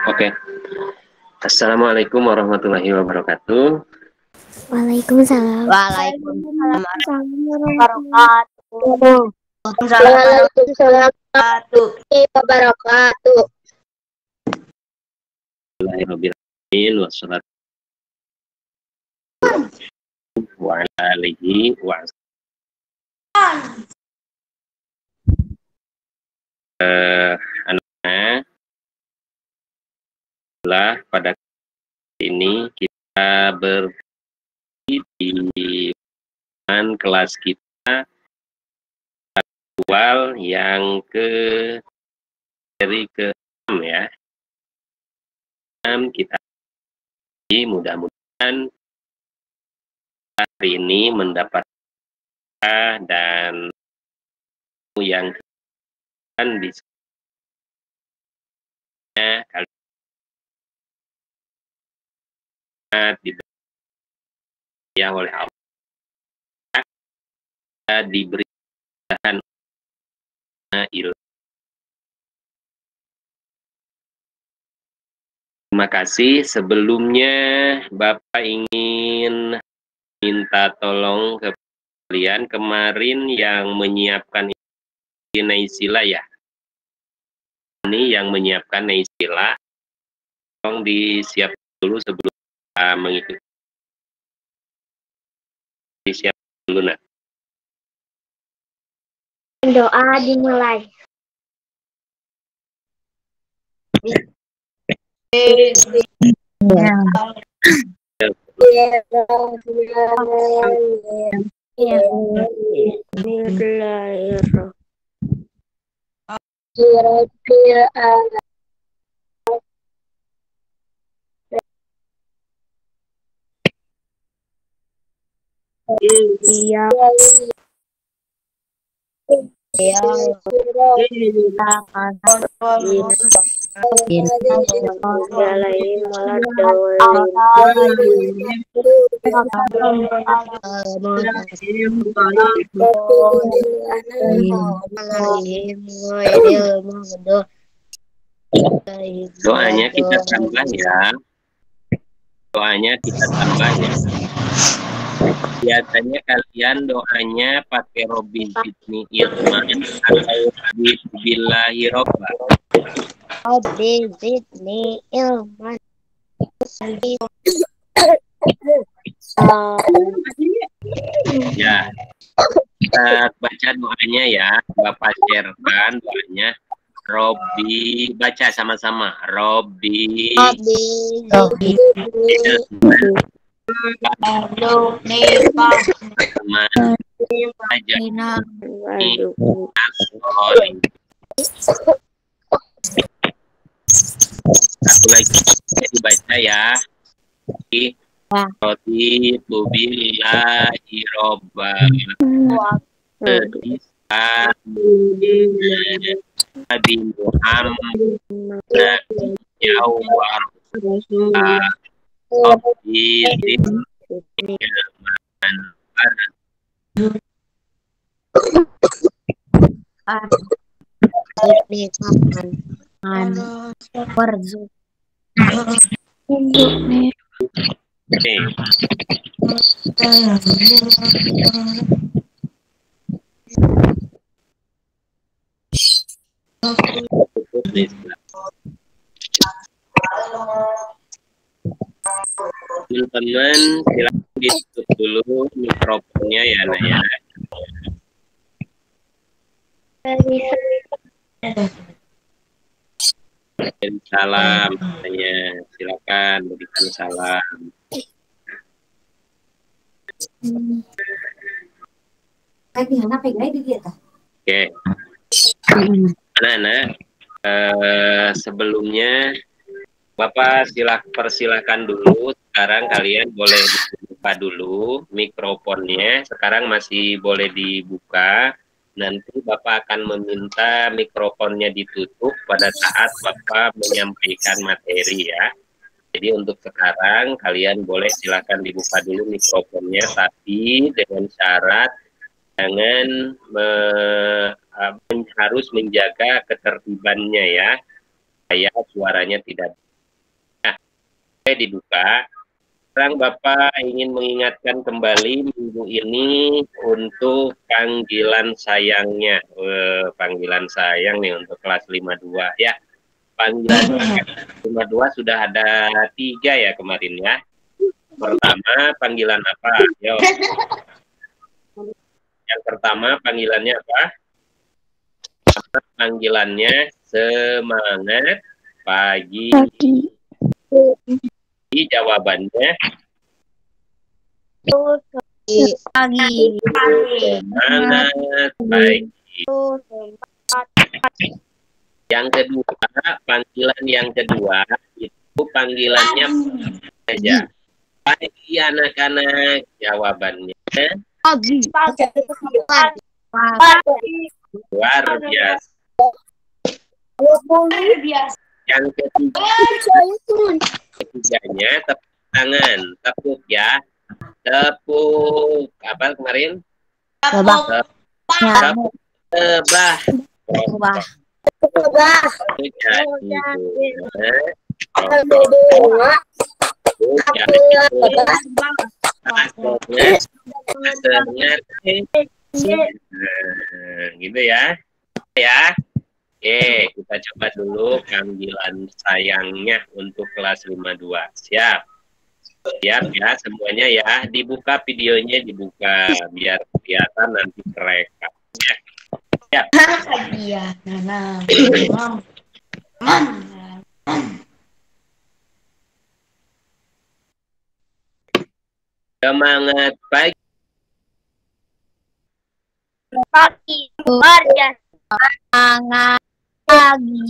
Oke. Assalamualaikum warahmatullahi wabarakatuh. Waalaikumsalam. Waalaikumsalam warahmatullahi wabarakatuh. Bismillahirrahmanirrahim. Wassalatu wa ala alihi wa anak-anak, pada ini kita berdiri di kelas kita aktual yang dari ke-6 ya. Kita mudah-mudahan hari ini mendapat dan yang akan bisa diberikan oleh Allah, diberikan ilmu. Terima kasih. Sebelumnya Bapak ingin minta tolong ke kalian kemarin yang menyiapkan Naisila ya. Ini yang menyiapkan Naisila, tolong disiap dulu sebelum mengikuti. Disiap dulu nak. Doa dimulai. Doanya kita tambah ya. Doanya kita tambah ya. Biasanya kalian doanya pakai Robbi Zidni Ilman atau Billahi Robba. Robbi Zidni Ilman. Ya, kita baca doanya ya. Bapak sharekan doanya. Robbi, baca sama-sama. Robbi satu lagi dibaca ya. Roti billahi robba Nabi Muhammad Yawar teman-teman, silakan ditutup dulu mikrofonnya ya Naya. Salam, Naya. Silakan berikan salam. Oke, anak-anak, sebelumnya Bapak persilahkan dulu. Sekarang kalian boleh dibuka dulu mikrofonnya. Sekarang masih boleh dibuka. Nanti Bapak akan meminta mikrofonnya ditutup pada saat Bapak menyampaikan materi ya. Jadi untuk sekarang kalian boleh silakan dibuka dulu mikrofonnya, tapi dengan syarat jangan harus menjaga ketertibannya ya. Saya suaranya tidak. Nah, saya dibuka. Sekarang Bapak ingin mengingatkan kembali minggu ini untuk panggilan sayangnya. Panggilan sayang nih untuk kelas 52 ya. Panggilan 52 sudah ada 3 ya kemarin ya. Pertama panggilan apa? Yo. Yang pertama panggilannya apa? Panggilannya semangat pagi. Jawabannya Pagi. semangat pagi. Yang kedua, panggilan yang kedua itu panggilannya saja. Pagi anak-anak, jawabannya Pagi. luar biasa. Yang ketiganya tepuk tangan, tepuk ya, tepuk apa kemarin? Tebak. Tepuk tebah. Gitu ya. Ya. Oke, kita coba dulu panggilan sayangnya untuk kelas 52. Siap. Siap ya semuanya ya. Dibuka videonya, dibuka biar kelihatan nanti mereka. Ya. Semangat pagi. Pagi. Semangat pagi.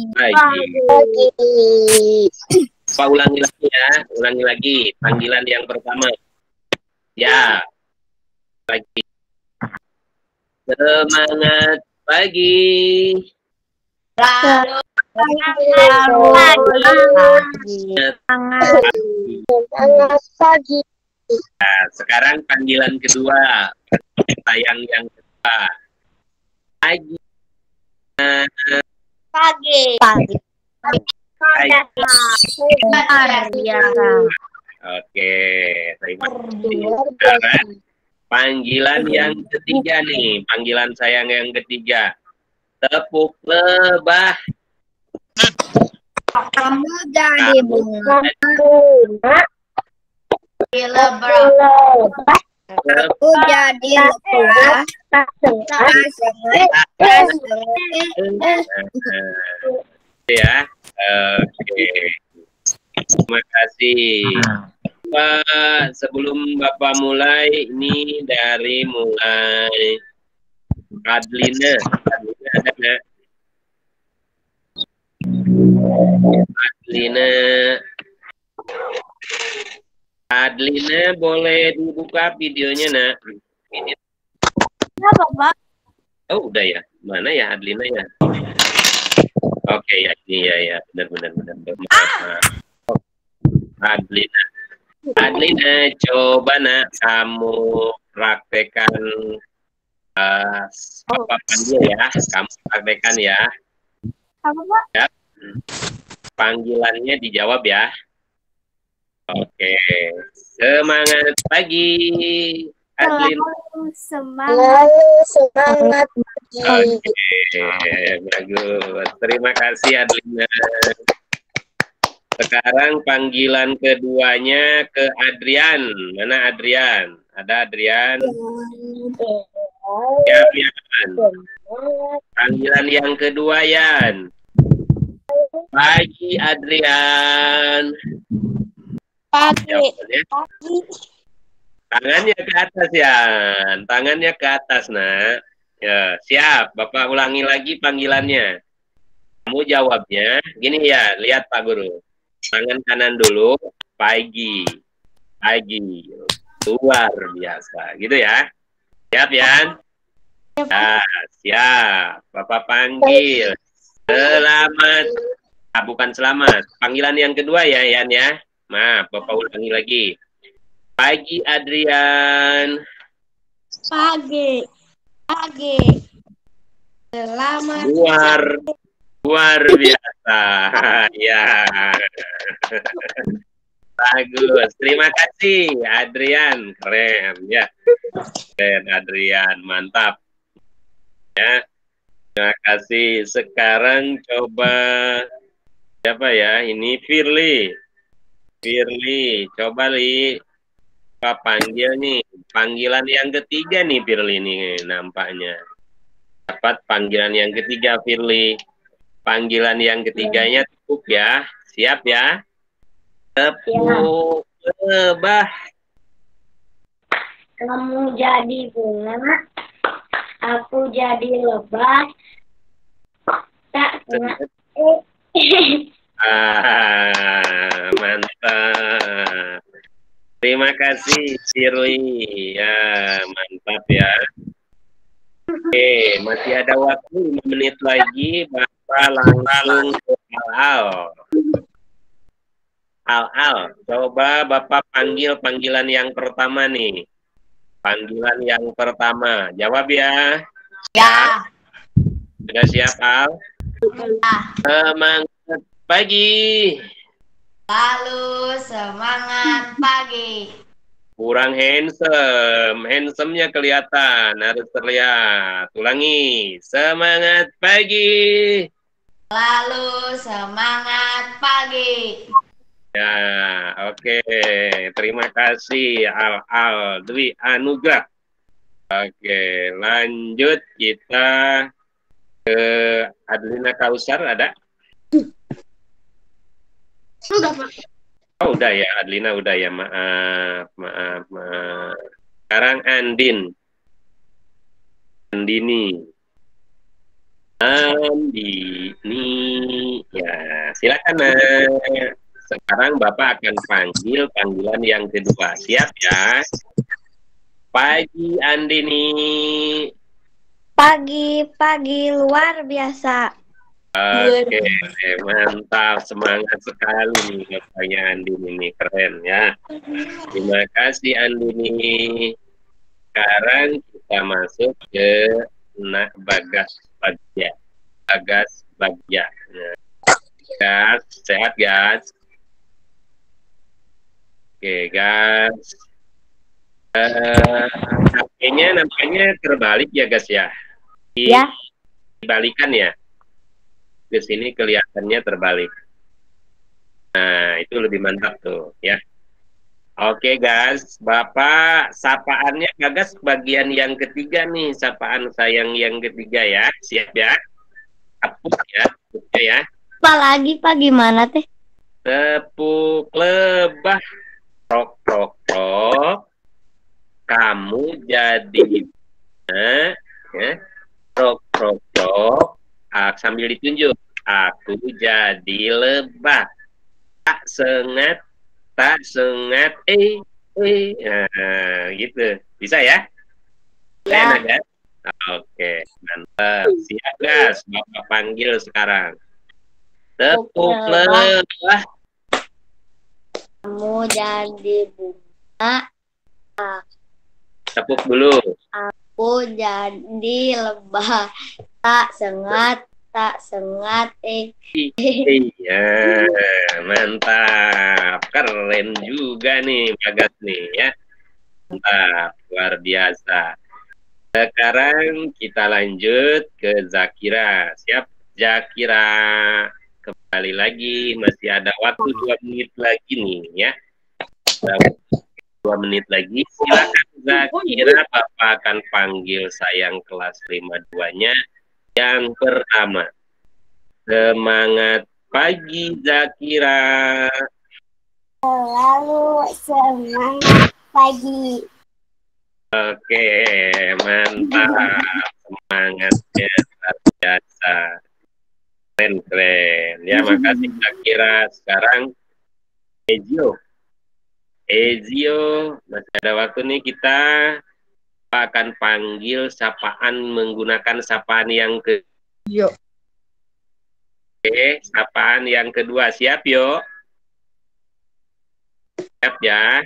Pak ulangi lagi ya, ulangi lagi. Panggilan yang pertama. Ya. Lagi. Semangat pagi. Semangat pagi. Nah, sekarang panggilan kedua. Sayang yang kedua. Pagi. Pagi. Oke, terima kasih. Sekarang panggilan yang ketiga nih, panggilan sayang yang ketiga. Tepuk lebah. Kamu jadi bunga. Aku jadi lebah. Ya, oke. Terima kasih. Pak, sebelum Bapak mulai, ini dari mulai Adlina. Adlina ada nggak? Adlina boleh dibuka videonya, nak? Kenapa, Pak? Oh, udah ya. Mana ya Adlina ya? Oke, ya ini ya, benar. Adlina, coba nak kamu praktekkan papakan dia ya. Kamu praktekkan ya. Apa, Pak? Ya. Panggilannya dijawab ya. Oke. Semangat pagi, Adlina. Semangat pagi. Oke, bagus. Terima kasih Adlina. Sekarang panggilan keduanya ke Adrian. Mana Adrian? Ada Adrian? Ya, Yan. Panggilan yang kedua, Yan. Pagi, Adrian. Pagi. Tangannya ke atas, Yan. Tangannya ke atas, nak. Ya, siap. Bapak ulangi lagi panggilannya. Kamu jawabnya, gini ya, lihat Pak Guru. Tangan kanan dulu, pagi. Luar biasa, gitu ya. Siap, Yan? Nah, siap. Bapak panggil. Selamat. Bukan selamat. Panggilan yang kedua ya, Yan ya. Maaf, Bapak ulangi lagi. Pagi, Adrian. Pagi. Selamat. Luar biasa. Ya. Bagus. Terima kasih Adrian. Keren ya. Keren Adrian. Mantap. Ya. Terima kasih. Sekarang coba siapa ya? Ini Firly. Firly, coba Li. Pak panggil nih. Panggilan yang ketiga nih Firly nih nampaknya. Dapat panggilan yang ketiga Firly. Panggilan yang ketiganya tepuk ya. Siap ya? Tepuk lebah. Kamu jadi bunga, aku jadi lebah. Tak kena. Mantap. Terima kasih Shirley. Ya, mantap ya. Oke, masih ada waktu 5 menit lagi. Bapak langsung ke Al-Al. Al-Al, coba Bapak panggil panggilan yang pertama nih. Panggilan yang pertama. Jawab ya. Ya. Sudah siap, Al? Semangat pagi. Lalu semangat pagi. Kurang handsome. Handsome-nya kelihatan. Harus terlihat. Ulangi. Semangat pagi. Lalu semangat pagi. Ya, oke. Terima kasih Al Dwi Anugrah. Oke, lanjut kita ke Adlina Kausar ada? Sudah, Pak. Oh, udah ya, Adlina udah ya. Maaf. Sekarang Andini. Andini. Ya, silakan. Sekarang Bapak akan panggil panggilan yang kedua. Siap ya? Pagi Andini. Pagi luar biasa. Oke, mantap. Semangat sekali nih Bapaknya Andini ini. Keren ya. Terima kasih Andini. Sekarang kita masuk ke Bagas Bagja. Bagas Bagja. Nah, Gas, sehat Gas. Oke, Gas. HP-nya nampaknya terbalik ya Gas ya. Ya. Dibalikan ya. Ke sini kelihatannya terbalik. Nah, itu lebih mantap tuh ya. Oke, Gas. Bapak sapaannya Gagas bagian yang ketiga nih, sapaan sayang yang ketiga ya. Siap ya? Tepuk ya, tepuknya ya. Apa lagi, Pak? Gimana teh? Tepuk lebah. Rok, rok, rok. Kamu jadi ya. Rok, rok, rok. Sambil ditunjuk. Aku jadi lebah. Tak sengat, nah, gitu. Bisa ya? Ya. Enak kan? Oke, mantap. Siap, Gas. Bapak panggil sekarang. Tepuk lebah. Kamu jadi bunga, Tepuk dulu. aku jadi lebah. Tak sengat, Iya, mantap. Keren juga nih, Bagas nih ya. Mantap, luar biasa. Sekarang kita lanjut ke Zakira. Siap, Zakira. Kembali lagi, masih ada waktu 2 menit lagi nih ya. 2 menit lagi. Silakan Zakira, Bapak akan panggil sayang kelas 52-nya yang pertama. Semangat pagi Zakira. Lalu semangat pagi. Oke, mantap. Semangatnya luar biasa. Keren. Ya, makasih Zakira. Sekarang Ezio, masih ada waktu nih kita akan panggil sapaan menggunakan sapaan yang Yuk. Oke, sapaan yang kedua. Siap, yuk. Siap ya.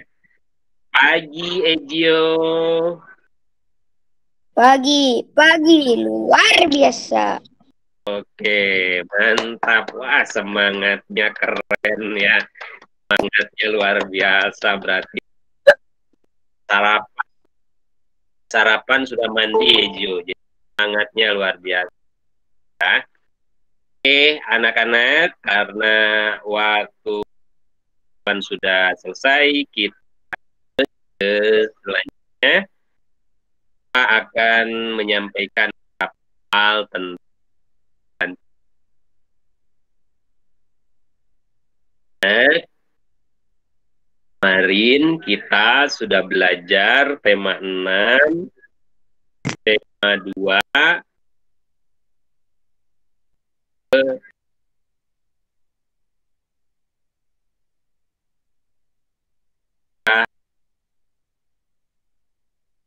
Pagi, Ezio. Pagi luar biasa. Oke, mantap. Wah, semangatnya keren ya. Semangatnya luar biasa berarti. Sarapan, sarapan sudah mandi ya, Jo. Jadi semangatnya luar biasa. Oke, anak-anak, karena waktu sudah selesai, kita selanjutnya akan menyampaikan hal tentang kemarin kita sudah belajar tema 6, tema 2, tentang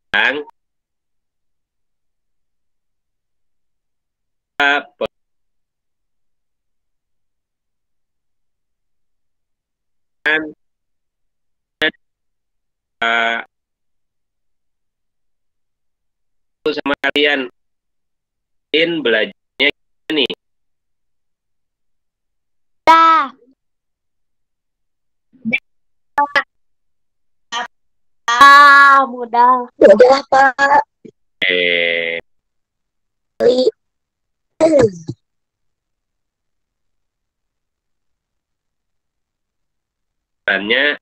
peran sama kalian belajarnya nih. Dah. Mudah. Mudah, Pak. Eh, perannya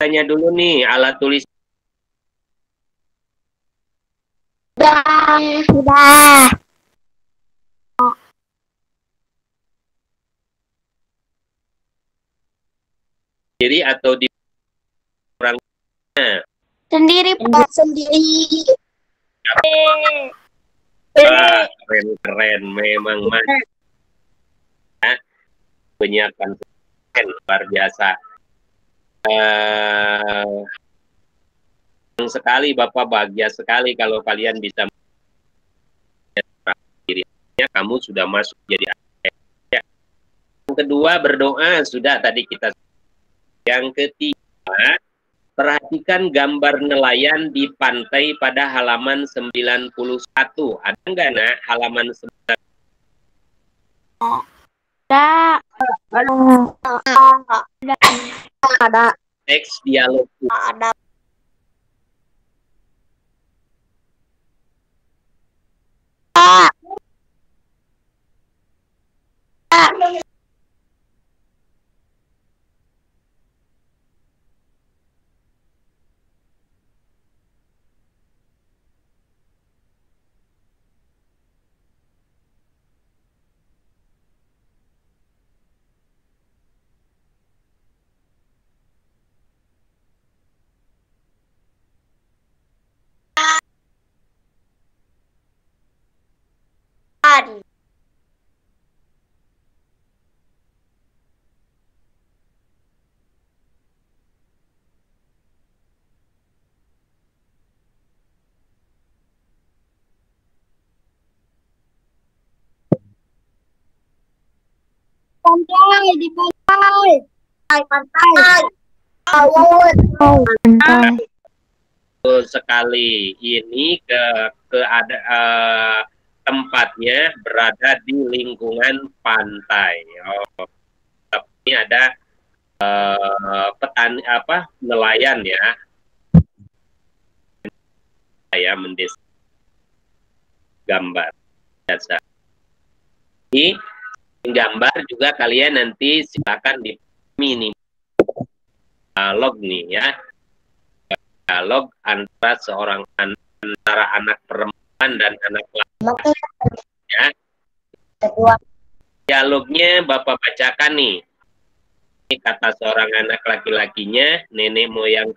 tanya dulu nih alat tulis. Sudah. Sudah. Sendiri atau di orangnya? Sendiri, Pak. Sendiri. Keren-keren memang Mas. Menyiapkan luar biasa. Sekali Bapak bahagia sekali kalau kalian bisa dirinya kamu sudah masuk jadi ya. Yang kedua berdoa sudah tadi kita. Yang ketiga perhatikan gambar nelayan di pantai pada halaman 91. Ada nggak nak halaman 91? Ada. Ada. Teks dialog. Ada. Pantai, di pantai. Pantai. Pantai. Betul sekali. Ini tempatnya berada di lingkungan pantai. Oh, ini ada petani nelayan ya mendes gambar. Ini gambar juga kalian nanti silakan di mini dialog nih ya. Dialog antara anak perempuan dan anak laki-laki ya. Dialognya Bapak bacakan nih. Ini kata seorang anak laki-lakinya, nenek moyang.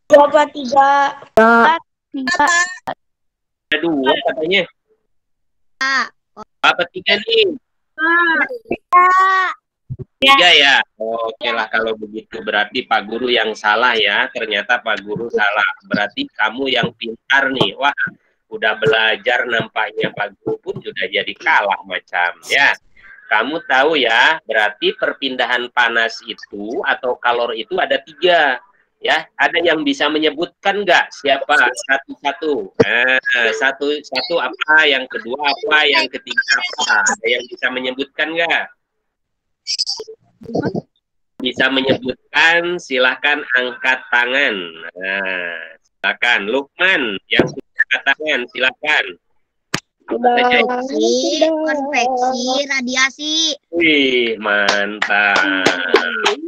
Berapa tiga? Ada dua katanya. Apa tiga nih? Tiga ya. Oke lah kalau begitu berarti Pak Guru yang salah ya. Ternyata Pak Guru salah. Berarti kamu yang pintar nih. Wah, udah belajar nampaknya Pak Guru pun sudah jadi kalah macam ya. Kamu tahu ya, berarti perpindahan panas itu atau kalor itu ada tiga. Ya, ada yang bisa menyebutkan nggak siapa satu-satu? Satu apa, yang kedua apa, yang ketiga apa? Ada yang bisa menyebutkan nggak? Bisa menyebutkan, silahkan angkat tangan. Nah, silakan. Lukman yang angkat tangan, silakan. Konveksi, radiasi. Wih, mantap.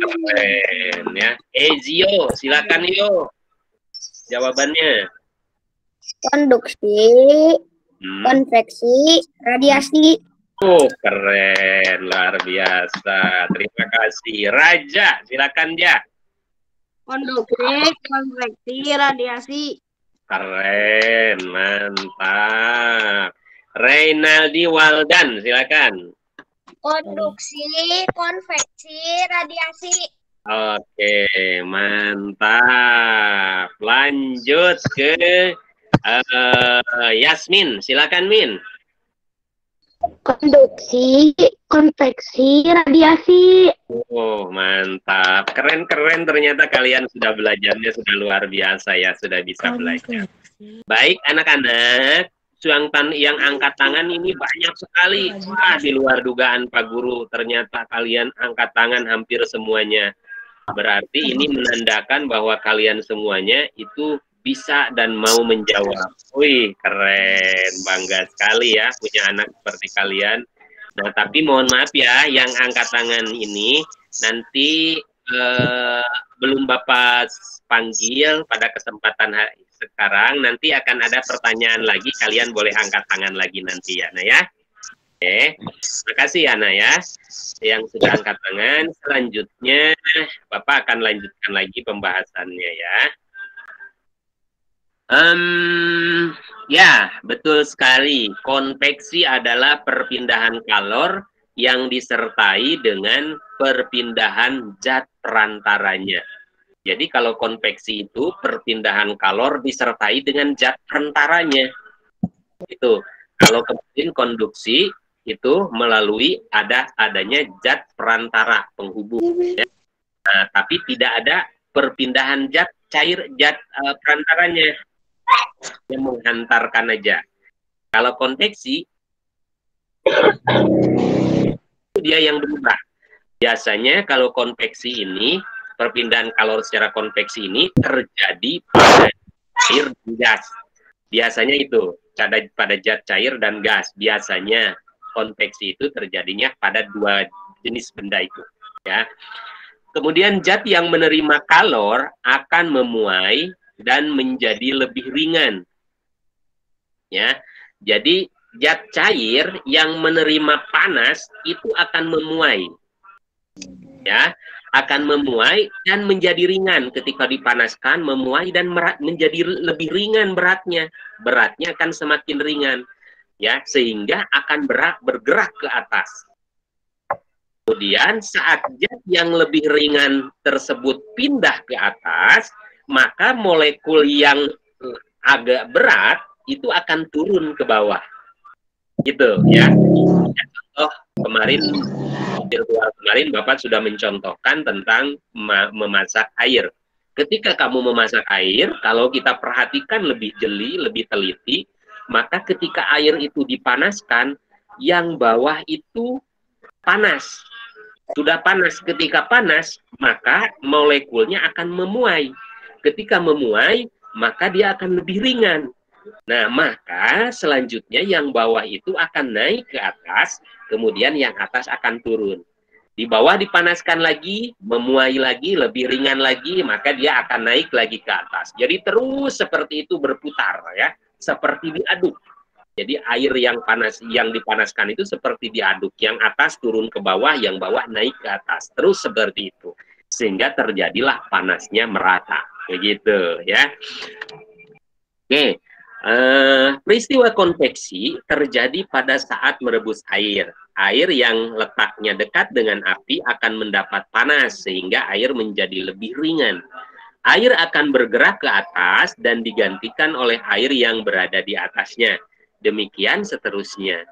Keren ya. Zio, silakan Yo. Jawabannya. Konduksi, konveksi, radiasi. Keren, luar biasa. Terima kasih. Raja, silakan Ja. Konduksi, konveksi, radiasi. Keren, mantap. Reynaldi Waldan, silakan. Konduksi, konveksi, radiasi. Oke, mantap. Lanjut ke Yasmin, silakan Min. Konduksi, konveksi, radiasi. Oh, mantap. Keren-keren ternyata kalian sudah belajarnya sudah luar biasa ya, sudah bisa belajar. Baik, anak-anak, yang angkat tangan ini banyak sekali. Wah, di luar dugaan Pak Guru, ternyata kalian angkat tangan hampir semuanya. Berarti ini menandakan bahwa kalian semuanya itu bisa dan mau menjawab. Wih, keren. Bangga sekali ya punya anak seperti kalian. Nah, tapi mohon maaf ya, yang angkat tangan ini nanti belum Bapak panggil pada kesempatan sekarang. Nanti akan ada pertanyaan lagi, kalian boleh angkat tangan lagi nanti ya, Nah ya. Oke, terima kasih ya, ya. Yang sudah angkat tangan, selanjutnya Bapak akan lanjutkan lagi pembahasannya ya. Ya, betul sekali. Konveksi adalah perpindahan kalor yang disertai dengan perpindahan zat perantaranya. Jadi kalau konveksi itu perpindahan kalor disertai dengan zat perantaranya. Itu. Kalau kemudian konduksi itu melalui adanya zat perantara penghubung. Ya. Nah, tapi tidak ada perpindahan zat perantaranya yang menghantarkan aja. Kalau konveksi itu dia yang berubah. Biasanya kalau konveksi ini, perpindahan kalor secara konveksi ini terjadi pada air dan gas. Biasanya itu pada zat cair dan gas. Biasanya konveksi itu terjadinya pada dua jenis benda itu. Ya. Kemudian zat yang menerima kalor akan memuai dan menjadi lebih ringan. Ya. Jadi zat cair yang menerima panas itu akan memuai. Ya, akan memuai dan menjadi ringan ketika dipanaskan, memuai dan menjadi lebih ringan beratnya. Beratnya akan semakin ringan. Ya, sehingga akan bergerak ke atas. Kemudian saat zat yang lebih ringan tersebut pindah ke atas, maka molekul yang agak berat itu akan turun ke bawah. Gitu ya. Contoh virtual kemarin Bapak sudah mencontohkan tentang memasak air. Ketika kamu memasak air, kalau kita perhatikan lebih jeli, lebih teliti, maka ketika air itu dipanaskan, yang bawah itu panas. Sudah panas, ketika panas, maka molekulnya akan memuai. Ketika memuai, maka dia akan lebih ringan. Nah, maka selanjutnya yang bawah itu akan naik ke atas, kemudian yang atas akan turun. Di bawah dipanaskan lagi, memuai lagi, lebih ringan lagi, maka dia akan naik lagi ke atas. Jadi terus seperti itu berputar ya, seperti diaduk. Jadi air yang dipanaskan itu seperti diaduk, yang atas turun ke bawah, yang bawah naik ke atas, terus seperti itu, sehingga terjadilah panasnya merata, begitu ya. Oke, peristiwa konveksi terjadi pada saat merebus air. Air yang letaknya dekat dengan api akan mendapat panas sehingga air menjadi lebih ringan. Air akan bergerak ke atas dan digantikan oleh air yang berada di atasnya. Demikian seterusnya.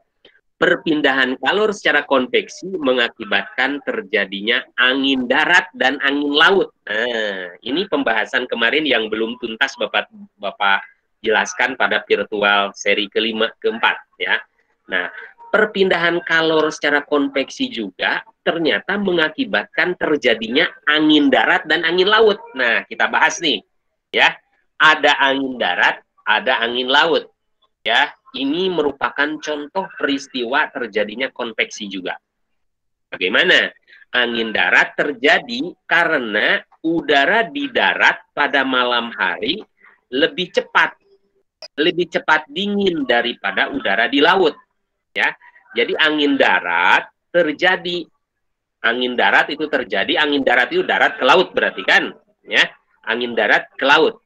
Perpindahan kalor secara konveksi mengakibatkan terjadinya angin darat dan angin laut. Nah, ini pembahasan kemarin yang belum tuntas Bapak jelaskan pada virtual seri keempat ya. Nah, perpindahan kalor secara konveksi juga ternyata mengakibatkan terjadinya angin darat dan angin laut. Nah, kita bahas nih ya. Ada angin darat, ada angin laut. Ya, ini merupakan contoh peristiwa terjadinya konveksi juga. Bagaimana? Angin darat terjadi karena udara di darat pada malam hari lebih cepat dingin daripada udara di laut. Ya, jadi angin darat terjadi. Angin darat itu terjadi. Angin darat itu darat ke laut berarti kan? Ya, angin darat ke laut.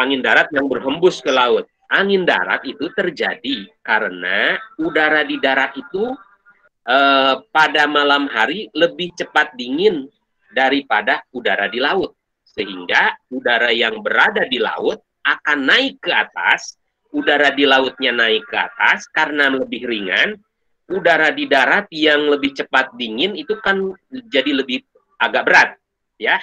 Angin darat yang berhembus ke laut. Angin darat itu terjadi karena udara di darat itu pada malam hari lebih cepat dingin daripada udara di laut. Sehingga udara yang berada di laut akan naik ke atas, udara di lautnya naik ke atas karena lebih ringan, udara di darat yang lebih cepat dingin itu kan jadi lebih agak berat. Ya,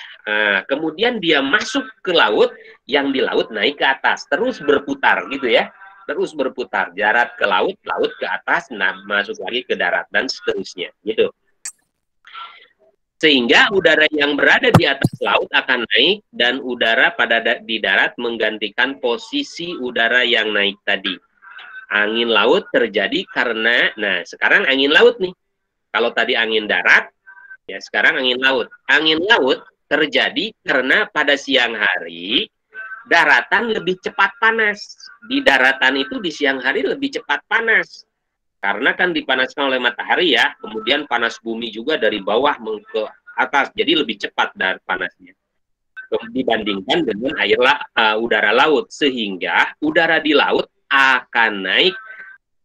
kemudian dia masuk ke laut, yang di laut naik ke atas, terus berputar gitu ya, terus berputar, darat ke laut, laut ke atas, nah masuk lagi ke darat dan seterusnya gitu. Sehingga udara yang berada di atas laut akan naik dan udara di darat menggantikan posisi udara yang naik tadi. Angin laut terjadi karena, nah sekarang angin laut nih. Kalau tadi angin darat, ya sekarang angin laut. Angin laut terjadi karena pada siang hari daratan lebih cepat panas. Di daratan itu di siang hari lebih cepat panas. Karena kan dipanaskan oleh matahari ya, kemudian panas bumi juga dari bawah ke atas, jadi lebih cepat dari panasnya dibandingkan dengan udara laut, sehingga udara di laut akan naik,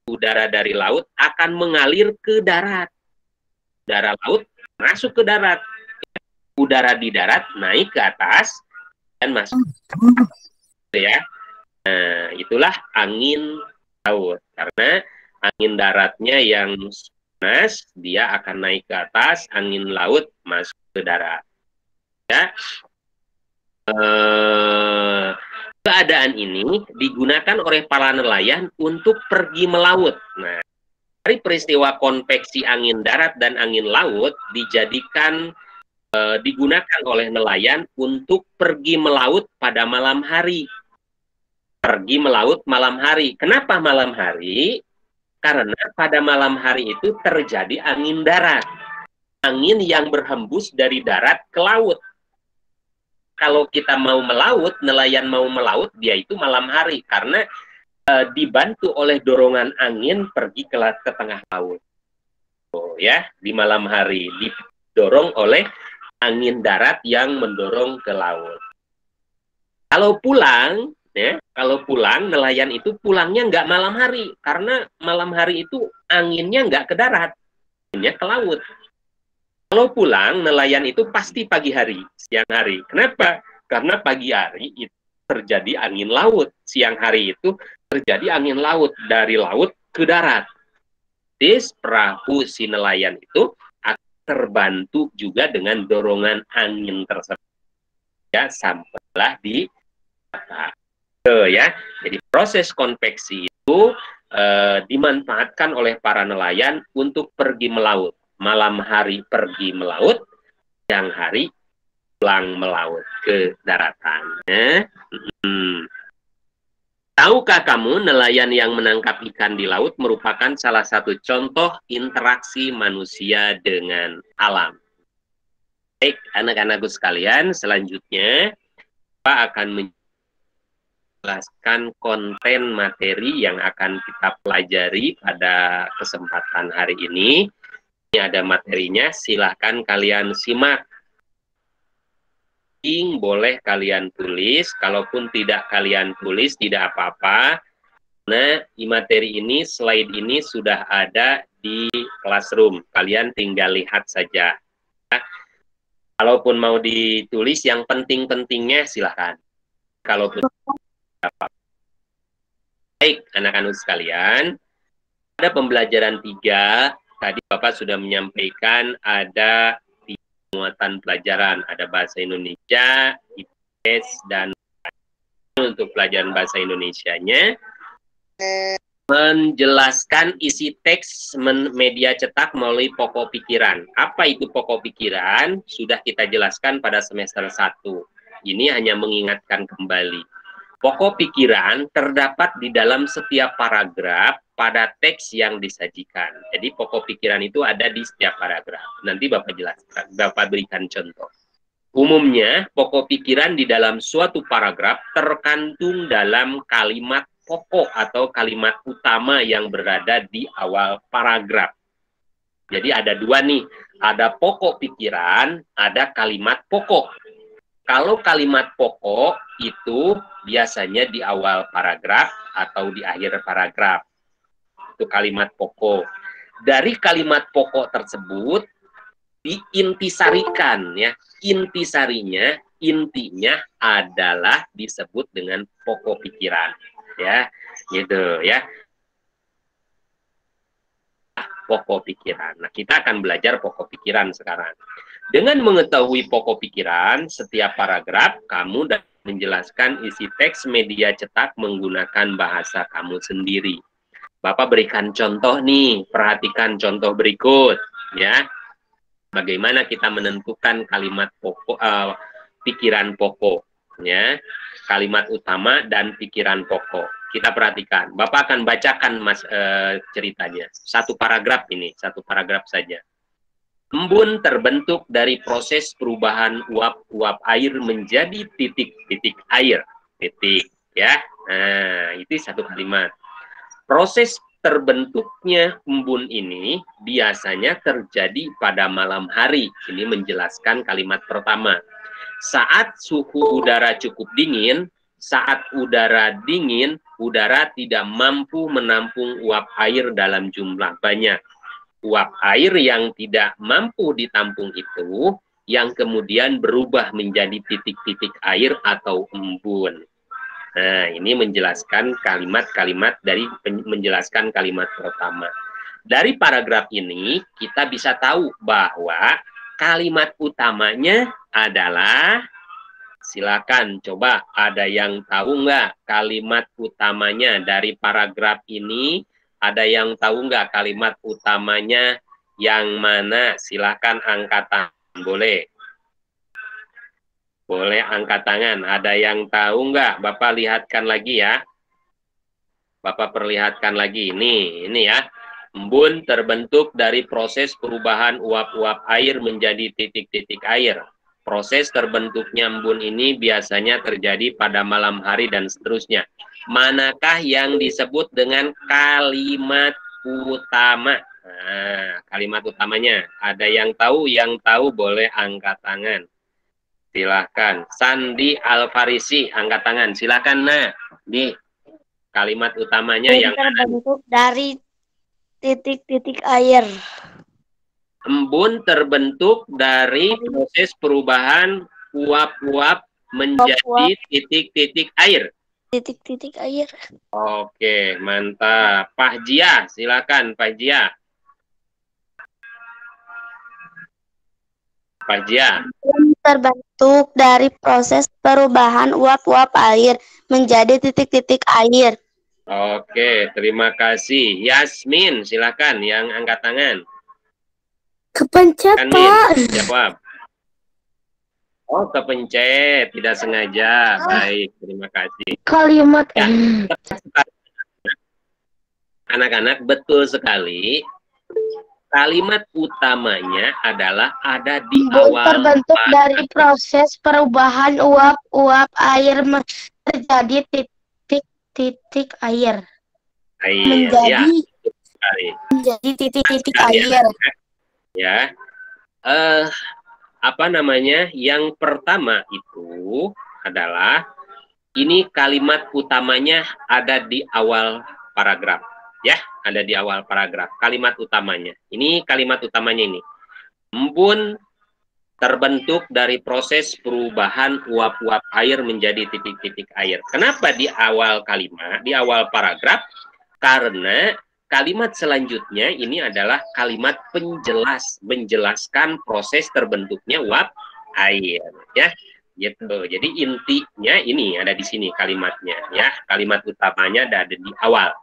udara dari laut akan mengalir ke darat, udara laut masuk ke darat, udara di darat naik ke atas dan masuk ya. Nah, itulah angin laut, karena angin daratnya yang panas dia akan naik ke atas, angin laut masuk ke darat ya. Keadaan ini digunakan oleh para nelayan untuk pergi melaut. Nah, dari peristiwa konveksi angin darat dan angin laut dijadikan digunakan oleh nelayan untuk pergi melaut pada malam hari. Pergi melaut malam hari. Kenapa malam hari? Karena pada malam hari itu terjadi angin darat. Angin yang berhembus dari darat ke laut. Kalau kita mau melaut, nelayan mau melaut, dia itu malam hari. Karena dibantu oleh dorongan angin pergi ke tengah laut. Oh, ya, di malam hari didorong oleh angin darat yang mendorong ke laut. Kalau pulang, ya, kalau pulang nelayan itu pulangnya nggak malam hari, karena malam hari itu anginnya nggak ke darat, anginnya ke laut. Kalau pulang nelayan itu pasti pagi hari, siang hari. Kenapa? Karena pagi hari itu terjadi angin laut, siang hari itu terjadi angin laut dari laut ke darat. Perahu si nelayan itu akan terbantu juga dengan dorongan angin tersebut. Ya, sampailah di ya. Jadi proses konveksi itu dimanfaatkan oleh para nelayan untuk pergi melaut. Malam hari pergi melaut, siang hari pulang melaut ke daratan. Tahukah kamu nelayan yang menangkap ikan di laut merupakan salah satu contoh interaksi manusia dengan alam? Baik, anak-anakku sekalian, selanjutnya Pak akan menjelaskan konten materi yang akan kita pelajari pada kesempatan hari ini. Ini ada materinya, silahkan kalian simak. Boleh kalian tulis, kalaupun tidak kalian tulis tidak apa-apa. Nah, materi ini, slide ini sudah ada di Classroom. Kalian tinggal lihat saja. Kalaupun mau ditulis yang penting-pentingnya silahkan. Kalaupun baik, anak-anak sekalian, ada pembelajaran 3. Tadi Bapak sudah menyampaikan ada muatan pelajaran, ada bahasa Indonesia, IPS, dan untuk pelajaran bahasa Indonesianya menjelaskan isi teks media cetak melalui pokok pikiran. Apa itu pokok pikiran? Sudah kita jelaskan pada semester 1. Ini hanya mengingatkan kembali. Pokok pikiran terdapat di dalam setiap paragraf pada teks yang disajikan. Jadi pokok pikiran itu ada di setiap paragraf. Nanti Bapak jelaskan, Bapak berikan contoh. Umumnya, pokok pikiran di dalam suatu paragraf terkandung dalam kalimat pokok atau kalimat utama yang berada di awal paragraf. Jadi ada dua nih, ada pokok pikiran, ada kalimat pokok. Kalau kalimat pokok itu biasanya di awal paragraf atau di akhir paragraf. Itu kalimat pokok. Dari kalimat pokok tersebut diintisarikan, ya. Intisarinya, intinya adalah disebut dengan pokok pikiran, ya, gitu ya. Pokok pikiran. Nah, kita akan belajar pokok pikiran sekarang. Dengan mengetahui pokok pikiran, setiap paragraf kamu dapat menjelaskan isi teks media cetak menggunakan bahasa kamu sendiri. Bapak berikan contoh nih, perhatikan contoh berikut, ya. Bagaimana kita menentukan kalimat pokok, pikiran pokok, ya. Kalimat utama dan pikiran pokok. Kita perhatikan. Bapak akan bacakan ceritanya. Satu paragraf ini, satu paragraf saja. Embun terbentuk dari proses perubahan uap-uap air menjadi titik-titik air. Titik, ya. Nah, itu satu kalimat. Proses terbentuknya embun ini biasanya terjadi pada malam hari. Ini menjelaskan kalimat pertama. Saat suhu udara cukup dingin, saat udara dingin, udara tidak mampu menampung uap air dalam jumlah banyak. Uap air yang tidak mampu ditampung itu yang kemudian berubah menjadi titik-titik air atau embun. Nah, ini menjelaskan kalimat-kalimat dari menjelaskan kalimat pertama. Dari paragraf ini, kita bisa tahu bahwa kalimat utamanya adalah, silakan coba ada yang tahu nggak kalimat utamanya dari paragraf ini? Ada yang tahu nggak kalimat utamanya yang mana? Silakan angkat tangan, boleh. Boleh angkat tangan. Ada yang tahu nggak? Bapak lihatkan lagi ya. Bapak perlihatkan lagi. Ini ya. Embun terbentuk dari proses perubahan uap-uap air menjadi titik-titik air. Proses terbentuknya embun ini biasanya terjadi pada malam hari dan seterusnya. Manakah yang disebut dengan kalimat utama? Nah, kalimat utamanya. Ada yang tahu? Yang tahu boleh angkat tangan. Silahkan. Sandi Alfarisi, angkat tangan. Silahkan, nah. Di kalimat utamanya yang terbentuk dari titik-titik air. Embun terbentuk dari proses perubahan uap-uap menjadi titik-titik air. Titik-titik air. Oke, mantap. Pak Jia, silakan Pak Jia. Pak Jia. Terbentuk dari proses perubahan uap-uap air menjadi titik-titik air. Oke, terima kasih. Yasmin, silakan yang angkat tangan. Kepencet, Pak. Jawab. Oh, kepencet, tidak sengaja. Baik, terima kasih. Kalimat ya. Anak-anak, betul sekali. Kalimat utamanya adalah ada di awal. Terbentuk dari proses perubahan uap-uap air terjadi titik-titik air. Menjadi titik-titik air. Ya. Apa namanya? Yang pertama itu adalah ini kalimat utamanya ada di awal paragraf. Ya, ada di awal paragraf. Kalimat utamanya. Ini kalimat utamanya ini. Embun terbentuk dari proses perubahan uap-uap air menjadi titik-titik air. Kenapa di awal kalimat, di awal paragraf? Karena kalimat selanjutnya ini adalah kalimat penjelas, menjelaskan proses terbentuknya uap air. Ya, gitu. Jadi intinya ini ada di sini kalimatnya. Ya, kalimat utamanya ada di awal.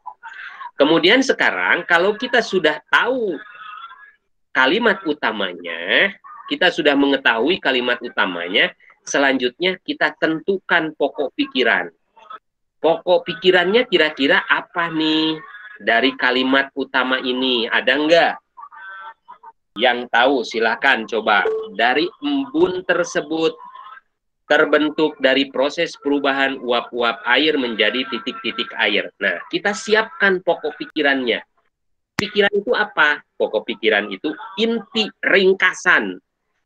Kemudian sekarang kalau kita sudah tahu kalimat utamanya, kita sudah mengetahui kalimat utamanya, selanjutnya kita tentukan pokok pikiran. Pokok pikirannya kira-kira apa nih dari kalimat utama ini? Ada enggak? Yang tahu silakan coba. Dari embun tersebut terbentuk dari proses perubahan uap-uap air menjadi titik-titik air. Nah, kita siapkan pokok pikirannya. Pikiran itu apa? Pokok pikiran itu inti ringkasan.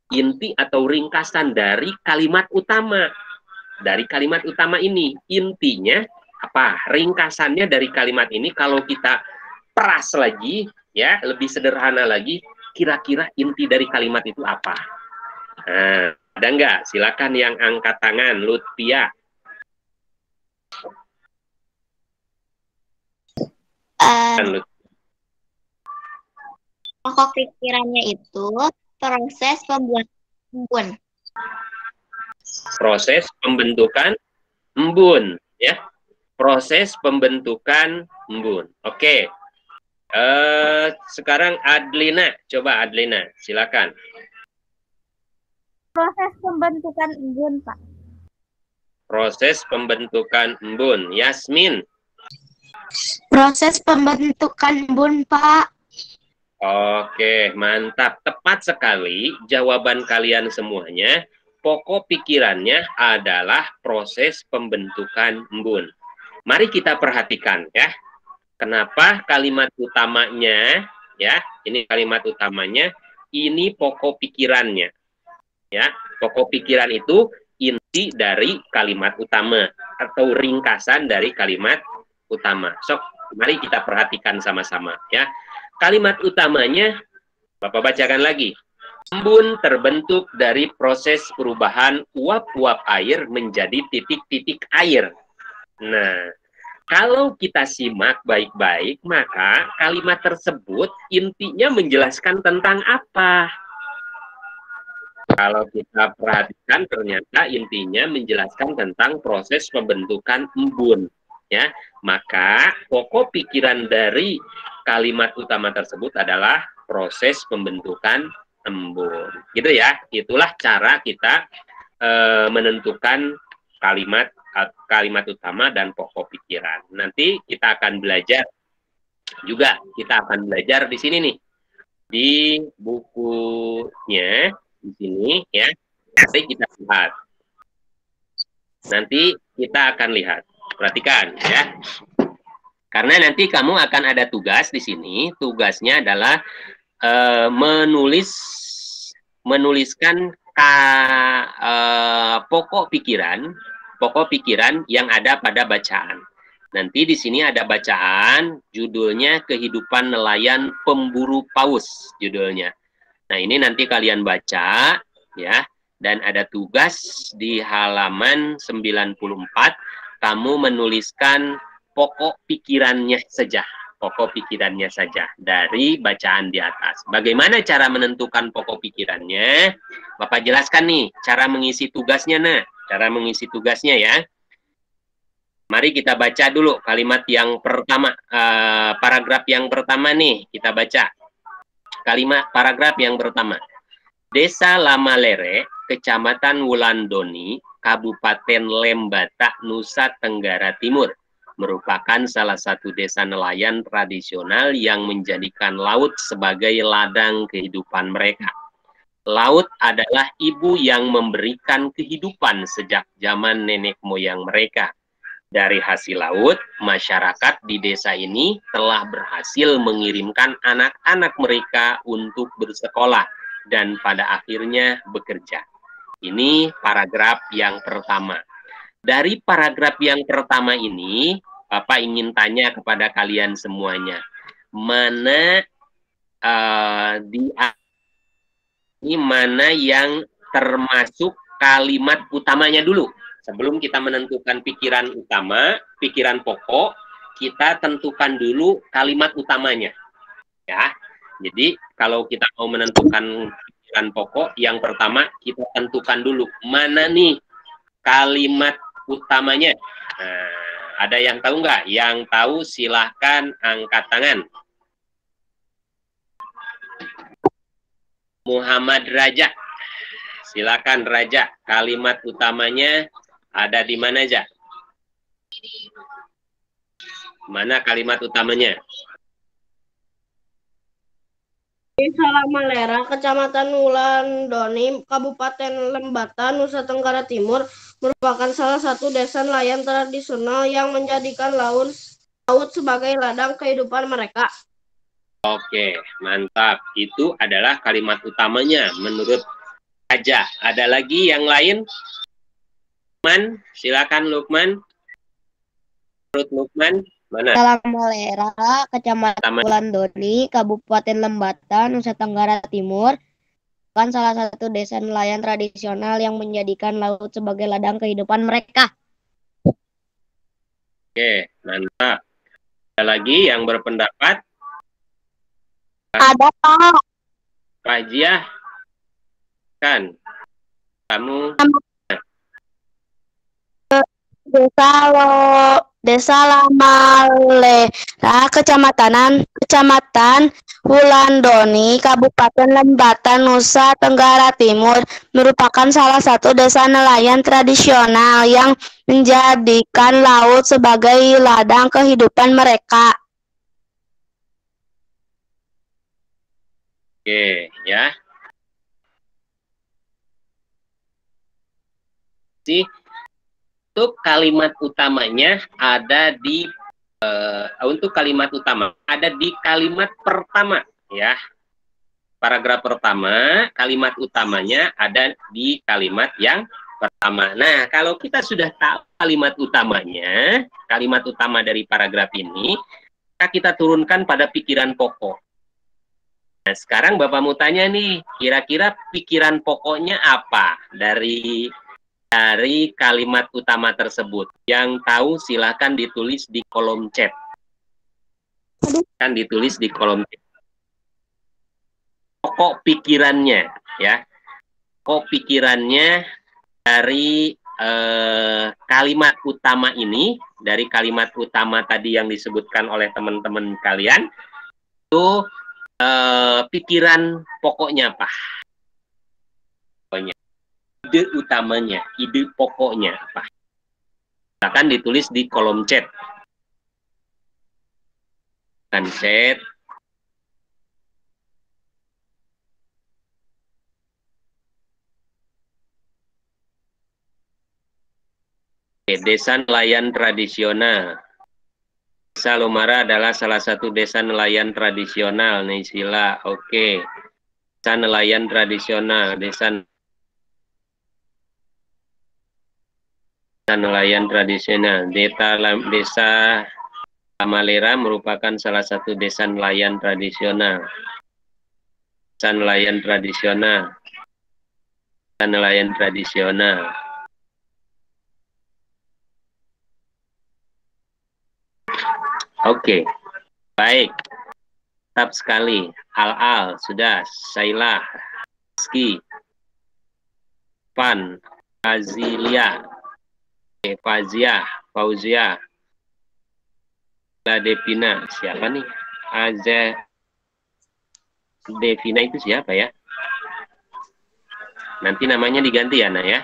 Inti atau ringkasan dari kalimat utama. Dari kalimat utama ini. Intinya apa? Ringkasannya dari kalimat ini kalau kita peras lagi, ya, lebih sederhana lagi, kira-kira inti dari kalimat itu apa? Nah, ada nggak? Silakan yang angkat tangan, Lutfia. Pokok pikirannya itu proses pembuatan embun. Proses pembentukan embun, ya. Proses pembentukan embun. Oke. Sekarang Adlina, coba Adlina, silakan. Proses pembentukan embun, Pak. Proses pembentukan embun. Yasmin. Proses pembentukan embun, Pak. Oke, mantap. Tepat sekali jawaban kalian semuanya. Pokok pikirannya adalah proses pembentukan embun. Mari kita perhatikan ya. Kenapa kalimat utamanya, ya, ini kalimat utamanya, ini pokok pikirannya. Ya, pokok pikiran itu inti dari kalimat utama atau ringkasan dari kalimat utama. Sok, mari kita perhatikan sama-sama ya. Kalimat utamanya, Bapak bacakan lagi. Embun terbentuk dari proses perubahan uap-uap air menjadi titik-titik air. Nah, kalau kita simak baik-baik, maka kalimat tersebut intinya menjelaskan tentang apa? Kalau kita perhatikan, ternyata intinya menjelaskan tentang proses pembentukan embun. Ya, maka pokok pikiran dari kalimat utama tersebut adalah proses pembentukan embun. Gitu ya, itulah cara kita menentukan kalimat utama dan pokok pikiran. Nanti kita akan belajar juga, kita akan belajar di sini nih, di bukunya di sini ya. Nanti kita lihat. Nanti kita akan lihat. Perhatikan ya. Karena nanti kamu akan ada tugas di sini. Tugasnya adalah menuliskan pokok pikiran yang ada pada bacaan. Nanti di sini ada bacaan, judulnya Kehidupan Nelayan Pemburu Paus, judulnya. Nah, ini nanti kalian baca, ya. Dan ada tugas di halaman 94, kamu menuliskan pokok pikirannya saja. Pokok pikirannya saja dari bacaan di atas. Bagaimana cara menentukan pokok pikirannya? Bapak jelaskan nih, cara mengisi tugasnya, nah. Cara mengisi tugasnya ya. Mari kita baca dulu kalimat yang pertama, paragraf yang pertama nih, kita baca. Kalimat paragraf yang pertama. Desa Lamalere, Kecamatan Wulandoni, Kabupaten Lembata, Nusa Tenggara Timur, merupakan salah satu desa nelayan tradisional yang menjadikan laut sebagai ladang kehidupan mereka. Laut adalah ibu yang memberikan kehidupan sejak zaman nenek moyang mereka. Dari hasil laut, masyarakat di desa ini telah berhasil mengirimkan anak-anak mereka untuk bersekolah dan pada akhirnya bekerja. Ini paragraf yang pertama. Dari paragraf yang pertama ini, Bapak ingin tanya kepada kalian semuanya, mana mana yang termasuk kalimat utamanya dulu? Sebelum kita menentukan pikiran utama, pikiran pokok, kita tentukan dulu kalimat utamanya. Ya. Jadi, kalau kita mau menentukan pikiran pokok, yang pertama kita tentukan dulu mana nih kalimat utamanya. Nah, ada yang tahu nggak? Yang tahu silahkan angkat tangan. Muhammad Raja. Silakan Raja, kalimat utamanya ada di mana aja? Mana kalimat utamanya? Desa Lamalera, Kecamatan Wulandoni, Kabupaten Lembata, Nusa Tenggara Timur, merupakan salah satu desa nelayan tradisional yang menjadikan laut sebagai ladang kehidupan mereka. Oke, mantap. Itu adalah kalimat utamanya menurut Raja. Ada lagi yang lain? Lukman, silakan Lukman. Menurut Lukman, Mana? Desa Lamalera, Kecamatan Taman. Wulandoni, Kabupaten Lembata, Nusa Tenggara Timur, kan salah satu desa nelayan tradisional yang menjadikan laut sebagai ladang kehidupan mereka. Oke, mantap. Ada lagi yang berpendapat? Ada Pak. Pak Jiah, kan? Kamu Desa Lamalera, Kecamatan Wulandoni, Kabupaten Lembata, Nusa Tenggara Timur, merupakan salah satu desa nelayan tradisional yang menjadikan laut sebagai ladang kehidupan mereka. oke, ya. Sih, untuk kalimat utamanya ada di untuk kalimat utama ada di kalimat pertama, ya. Paragraf pertama, kalimat utamanya ada di kalimat yang pertama. Nah, kalau kita sudah tahu kalimat utamanya, kalimat utama dari paragraf ini, kita turunkan pada pikiran pokok. Nah, sekarang Bapak mau tanya nih, kira-kira pikiran pokoknya apa dari kalimat utama tersebut? Yang tahu silahkan ditulis di kolom chat. Kan ditulis di kolom chat. Pokok pikirannya, ya. Pokok pikirannya dari kalimat utama ini, dari kalimat utama tadi yang disebutkan oleh teman-teman kalian, itu pikiran pokoknya apa? Pokoknya. Ide utamanya, ide pokoknya apa? Silakan ditulis di kolom chat. Kan chat. Desa nelayan tradisional. Desa Lomara adalah salah satu desa nelayan tradisional, Naisila. Oke. Desa nelayan tradisional, desa nelayan tradisional. Desa Lamalera merupakan salah satu desa nelayan tradisional. Desa nelayan tradisional. Desa nelayan tradisional. Oke, baik. Tetap sekali. Al-Al, sudah. Sailah, Ski, Pan, Azilia, Fauzia, La Devina. Siapa nih? Aza Devina itu siapa ya? Nanti namanya diganti ya, Nah ya.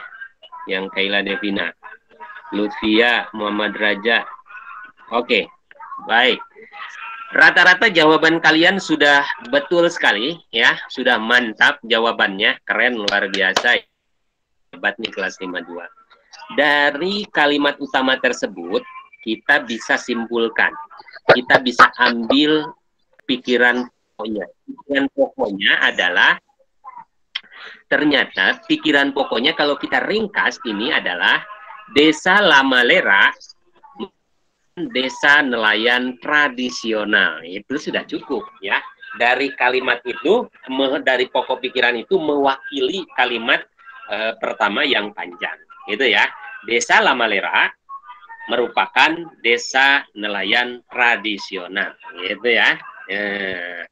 Yang Kaila Devina. Lutfia, Muhammad Raja. Oke, baik. Rata-rata jawaban kalian sudah betul sekali, ya. Sudah mantap jawabannya. Keren, luar biasa. Hebat nih kelas 52. Dari kalimat utama tersebut, kita bisa simpulkan. Kita bisa ambil pikiran pokoknya. Pikiran pokoknya adalah, ternyata pikiran pokoknya kalau kita ringkas ini adalah Desa Lamalera, desa nelayan tradisional. Itu sudah cukup, ya. Dari kalimat itu, dari pokok pikiran itu mewakili kalimat pertama yang panjang. Itu ya. Desa Lamalera merupakan desa nelayan tradisional. Gitu ya.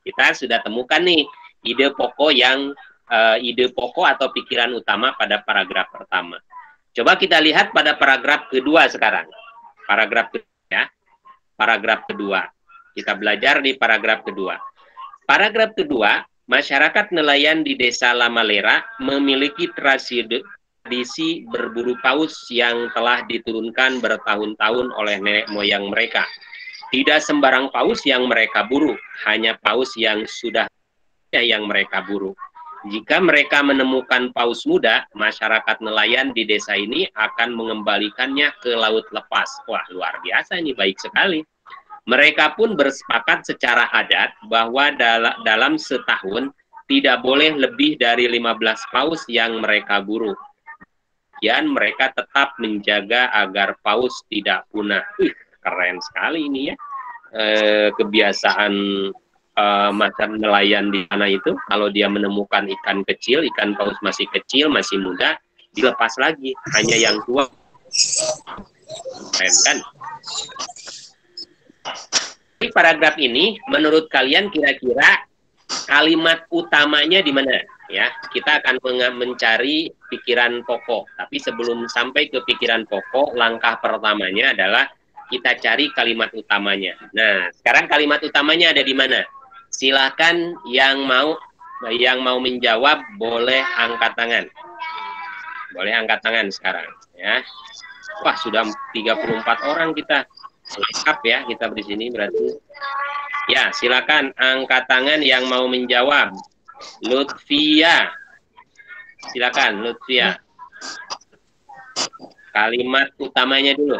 Kita sudah temukan nih ide pokok atau pikiran utama pada paragraf pertama. Coba kita lihat pada paragraf kedua sekarang. Paragraf kedua. Kita belajar di paragraf kedua. Paragraf kedua, masyarakat nelayan di Desa Lamalera memiliki tradisi berburu paus yang telah diturunkan bertahun-tahun oleh nenek moyang mereka. Tidak sembarang paus yang mereka buru, hanya paus yang sudah yang mereka buru. Jika mereka menemukan paus muda, masyarakat nelayan di desa ini akan mengembalikannya ke laut lepas. Wah, luar biasa ini, baik sekali. Mereka pun bersepakat secara adat bahwa dalam setahun tidak boleh lebih dari 15 paus yang mereka buru. Dan mereka tetap menjaga agar paus tidak punah. keren sekali ini ya. Kebiasaan makan nelayan di sana itu, kalau dia menemukan ikan kecil, ikan paus masih kecil, masih muda, dilepas lagi, hanya yang tua. Keren kan? Di paragraf ini, menurut kalian kira-kira kalimat utamanya di mana? Ya, kita akan mencari pikiran pokok. Tapi sebelum sampai ke pikiran pokok, langkah pertamanya adalah kita cari kalimat utamanya. Nah, sekarang kalimat utamanya ada di mana? Silakan yang mau menjawab boleh angkat tangan. Boleh angkat tangan sekarang, ya. Wah, sudah 34 orang kita. Lengkap ya kita di sini berarti. Ya, silakan angkat tangan yang mau menjawab. Lutfia. Silakan Lutfia. Kalimat utamanya dulu.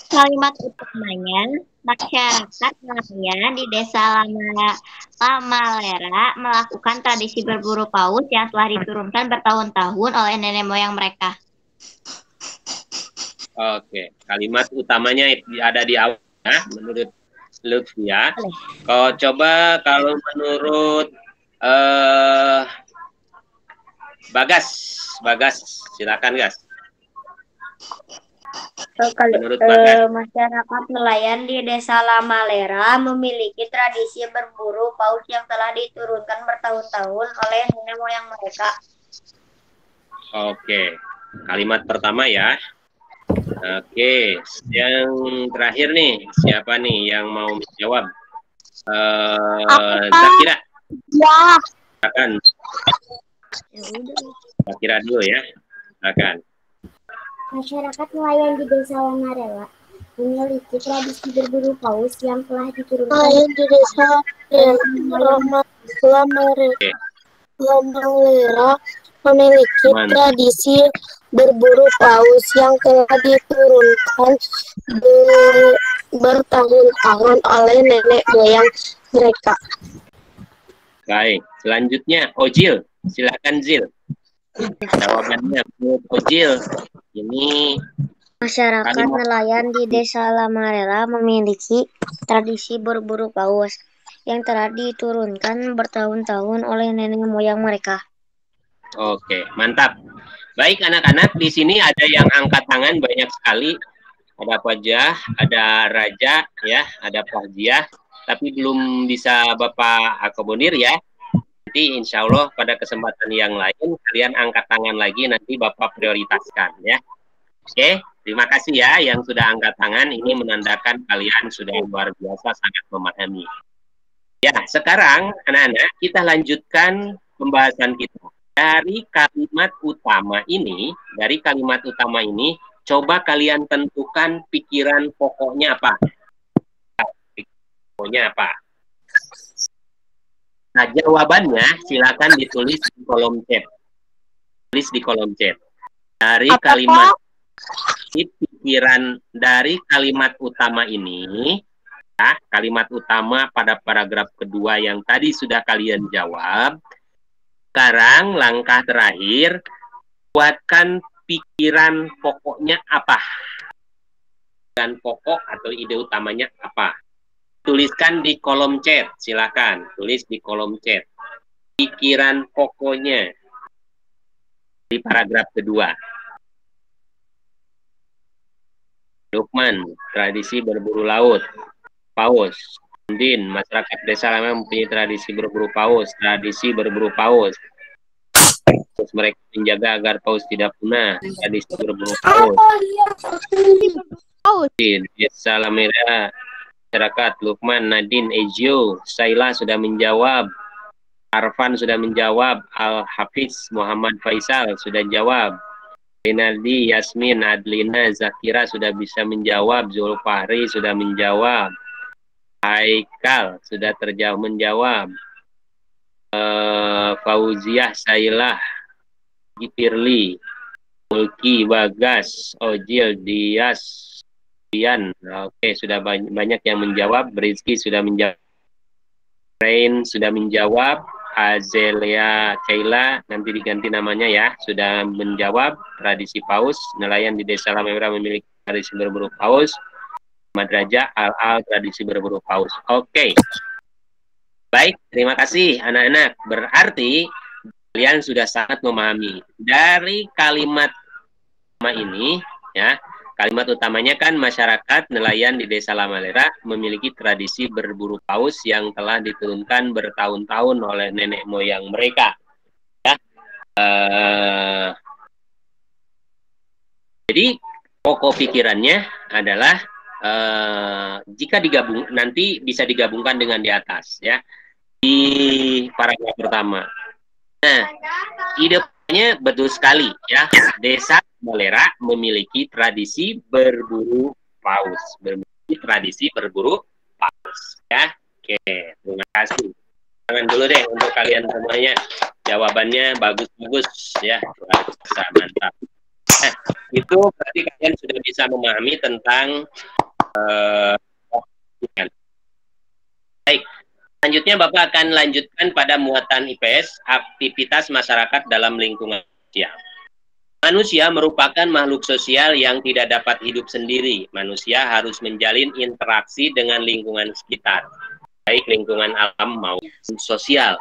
Kalimat utamanya, masyarakat nelayan di desa Lamalera melakukan tradisi berburu paus yang telah diturunkan bertahun-tahun oleh nenek moyang mereka. Oke, kalimat utamanya ada di awal ya, menurut Lutfia. Coba kalau menurut Bagas, silakan Gas. Menurut Bagas, Masyarakat nelayan di desa Lamalera memiliki tradisi berburu paus yang telah diturunkan bertahun-tahun oleh nenek moyang mereka. Oke, kalimat pertama ya. Oke, yang terakhir nih, siapa nih yang mau menjawab? Zakira. Ya. Silakan. Zakira dulu ya. Silakan. Masyarakat nelayan di desa Lamalera memiliki tradisi berburu paus yang telah diturunkan. Nelayan di desa Lamalera memiliki tradisi berburu paus yang telah diturunkan bertahun-tahun oleh nenek moyang mereka. Baik, selanjutnya Ojil, silakan Zil. Jawabannya Ojil. Ini Masyarakat nelayan di desa Lamalera memiliki tradisi berburu paus yang telah diturunkan bertahun-tahun oleh nenek moyang mereka. Oke, mantap. Baik anak-anak, di sini ada yang angkat tangan banyak sekali. Ada Fajah, ada Raja, ya, ada Fahjiah, tapi belum bisa Bapak akomodir ya. Nanti insya Allah pada kesempatan yang lain kalian angkat tangan lagi, nanti Bapak prioritaskan ya. Oke, terima kasih ya yang sudah angkat tangan. Ini menandakan kalian sudah luar biasa sangat memahami. Ya, sekarang anak-anak kita lanjutkan pembahasan kita. Dari kalimat utama ini, coba kalian tentukan pikiran pokoknya apa. Pokoknya apa? Nah, jawabannya silakan ditulis di kolom chat. Tulis di kolom chat. Dari kalimat pikiran dari kalimat utama ini, ya, kalimat utama pada paragraf kedua yang tadi sudah kalian jawab. Sekarang langkah terakhir, buatkan pikiran pokoknya apa. Dan pokok atau ide utamanya apa. Tuliskan di kolom chat, silakan. Tulis di kolom chat. Pikiran pokoknya di paragraf kedua. Lukman, tradisi berburu laut. Paus. Din, masyarakat desa Lama mempunyai tradisi berburu paus. Terus mereka menjaga agar paus tidak punah. Tradisi berburu paus. Din, desa Lamera, masyarakat Lukman, Nadine, Ejio, Saila sudah menjawab. Arfan sudah menjawab. Al-Hafiz, Muhammad Faisal sudah jawab. Rinaldi, Yasmin, Adlina, Zakira sudah bisa menjawab. Zulfahri sudah menjawab. Haikal sudah menjawab. Fauziah, Sailah, Gipirli, Mulki, Bagas, Ojil, Dias, Dian. Oke, sudah banyak yang menjawab. Rizky sudah menjawab. Rain sudah menjawab. Azelia Kaila, nanti diganti namanya ya, sudah menjawab. Tradisi paus, nelayan di desa Lamera memiliki tradisi berburu paus. Madrajah Al-Al Tradisi Berburu Paus. Oke. Baik, terima kasih anak-anak. Berarti kalian sudah sangat memahami dari kalimat ini, ya. Kalimat utamanya kan masyarakat nelayan di Desa Lamalera memiliki tradisi berburu paus yang telah diturunkan bertahun-tahun oleh nenek moyang mereka. Ya. Jadi pokok pikirannya adalah jika digabung nanti bisa digabungkan dengan di atas, ya, di paragraf pertama. Nah, idenya betul sekali, ya. Desa Malera memiliki tradisi berburu paus, ya. Oke, terima kasih. Tangan dulu deh untuk kalian semuanya. Jawabannya bagus-bagus, ya. Mantap. Nah, itu berarti kalian sudah bisa memahami tentang baik. Selanjutnya Bapak akan lanjutkan pada muatan IPS, aktivitas masyarakat dalam lingkungan sosial. Manusia merupakan makhluk sosial yang tidak dapat hidup sendiri. Manusia harus menjalin interaksi dengan lingkungan sekitar, baik lingkungan alam maupun sosial.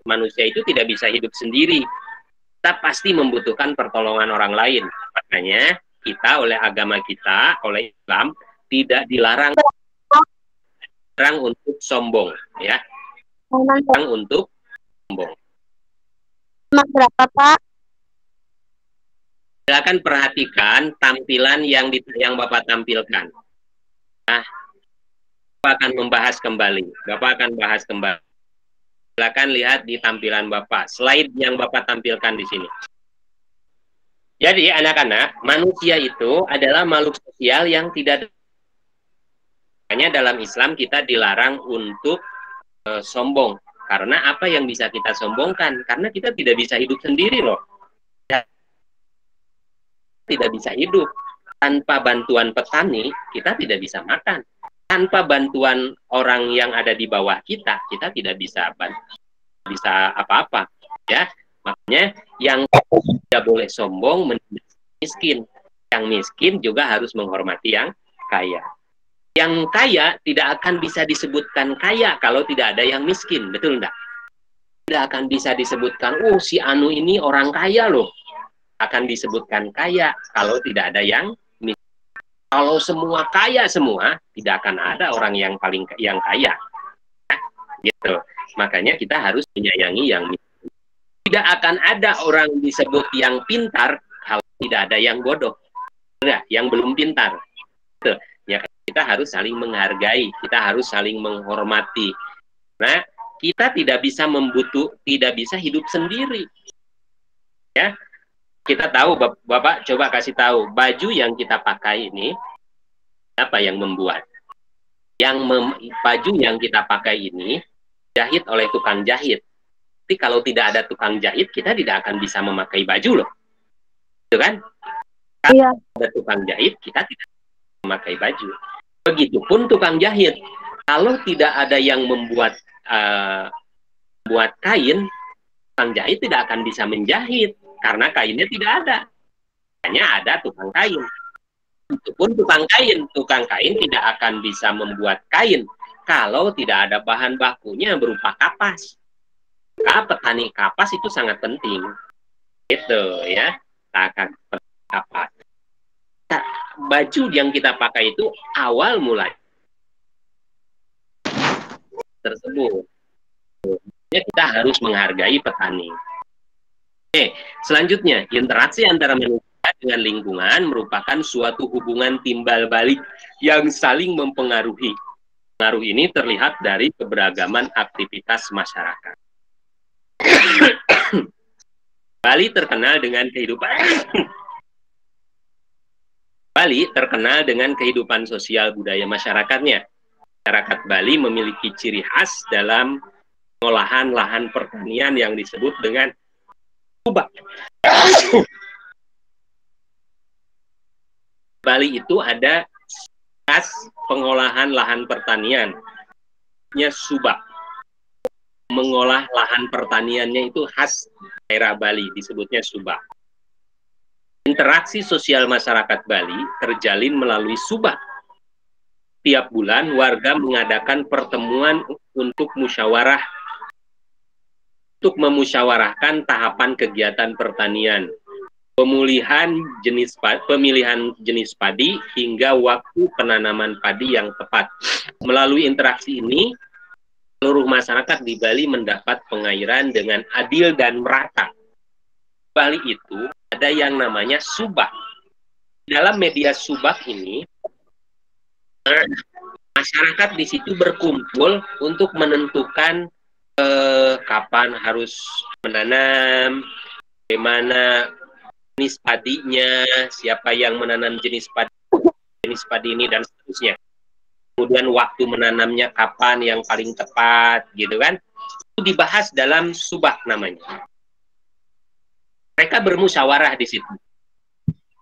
Manusia itu tidak bisa hidup sendiri. Kita pasti membutuhkan pertolongan orang lain. Makanya kita oleh agama kita, oleh Islam, tidak dilarang untuk sombong, ya. Dilarang untuk sombong. Berapa, Pak? Silakan perhatikan tampilan yang Bapak tampilkan. Nah, Bapak akan membahas kembali. Silakan lihat di tampilan Bapak, slide yang Bapak tampilkan di sini. Jadi anak-anak, manusia itu adalah makhluk sosial yang tidak, hanya dalam Islam kita dilarang untuk sombong. Karena apa yang bisa kita sombongkan? Karena kita tidak bisa hidup sendiri loh. Tidak bisa hidup. Tanpa bantuan petani, kita tidak bisa makan. Tanpa bantuan orang yang ada di bawah kita tidak bisa apa-apa, ya. Makanya yang tidak boleh sombong menjadi miskin. Yang miskin juga harus menghormati yang kaya. Yang kaya tidak akan bisa disebutkan kaya kalau tidak ada yang miskin, betul enggak? Tidak akan bisa disebutkan, oh si Anu ini orang kaya loh. Akan disebutkan kaya kalau tidak ada yang miskin. Kalau semua kaya semua, tidak akan ada orang yang kaya. Nah, gitu. Makanya kita harus menyayangi yang miskin. Tidak akan ada orang disebut yang pintar kalau tidak ada yang bodoh. Enggak, yang belum pintar. Gitu. Ya, kita harus saling menghargai, kita harus saling menghormati. Nah, kita tidak bisa hidup sendiri. Ya. Kita tahu, Bapak coba kasih tahu, baju yang kita pakai ini, apa yang membuat? Baju yang kita pakai ini, jahit oleh tukang jahit. Tapi kalau tidak ada tukang jahit, kita tidak akan bisa memakai baju loh. Itu kan? Kalau ada tukang jahit, kita tidak bisa memakai baju. Begitupun tukang jahit. Kalau tidak ada yang membuat kain, tukang jahit tidak akan bisa menjahit. Karena kainnya tidak ada. Hanya ada tukang kain. Itu pun tukang kain tidak akan bisa membuat kain kalau tidak ada bahan bakunya berupa kapas. Petani kapas itu sangat penting. Itu ya, kapas. Baju yang kita pakai itu awal mulai tersebut. Kita harus menghargai petani. Oke, selanjutnya, interaksi antara manusia dengan lingkungan merupakan suatu hubungan timbal balik yang saling mempengaruhi. Pengaruh ini terlihat dari keberagaman aktivitas masyarakat. Bali terkenal dengan kehidupan sosial budaya masyarakatnya. Masyarakat Bali memiliki ciri khas dalam pengolahan lahan pertanian yang disebut dengan subak. Bali itu ada khas pengolahan lahan pertanian, subak. Mengolah lahan pertaniannya itu khas daerah Bali, disebutnya subak. Interaksi sosial masyarakat Bali terjalin melalui subak. tiap bulan warga mengadakan pertemuan untuk memusyawarahkan tahapan kegiatan pertanian, pemilihan jenis padi hingga waktu penanaman padi yang tepat. Melalui interaksi ini, seluruh masyarakat di Bali mendapat pengairan dengan adil dan merata. Bali itu ada yang namanya subak. Dalam media subak ini, masyarakat di situ berkumpul untuk menentukan kapan harus menanam, bagaimana jenis padinya, siapa yang menanam jenis padi ini, dan seterusnya. Kemudian waktu menanamnya kapan yang paling tepat, gitu kan? Itu dibahas dalam subak namanya. Mereka bermusyawarah di situ.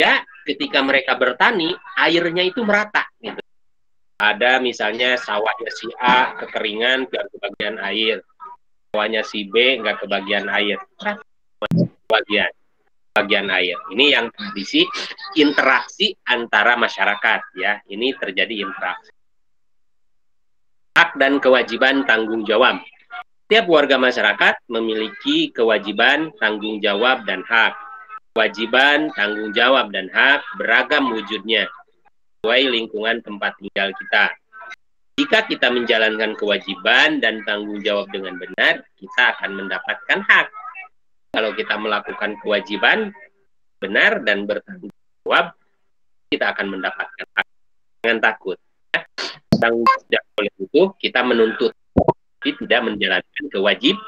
Ya, ketika mereka bertani, airnya itu merata, gitu. Ada misalnya sawahnya si A kekeringan, nggak kebagian air. Sawahnya si B nggak kebagian air. Bagian air. Ini yang tradisi interaksi antara masyarakat, ya. Ini terjadi interaksi. Hak dan kewajiban tanggung jawab. Setiap warga masyarakat memiliki kewajiban, tanggung jawab, dan hak. Kewajiban, tanggung jawab, dan hak beragam wujudnya sesuai lingkungan tempat tinggal kita. Jika kita menjalankan kewajiban dan tanggung jawab dengan benar, kita akan mendapatkan hak. Kalau kita melakukan kewajiban benar dan bertanggung jawab, kita akan mendapatkan hak. Jangan takut. Tanggung jawab oleh itu kita menuntut, tapi tidak menjalankan kewajiban.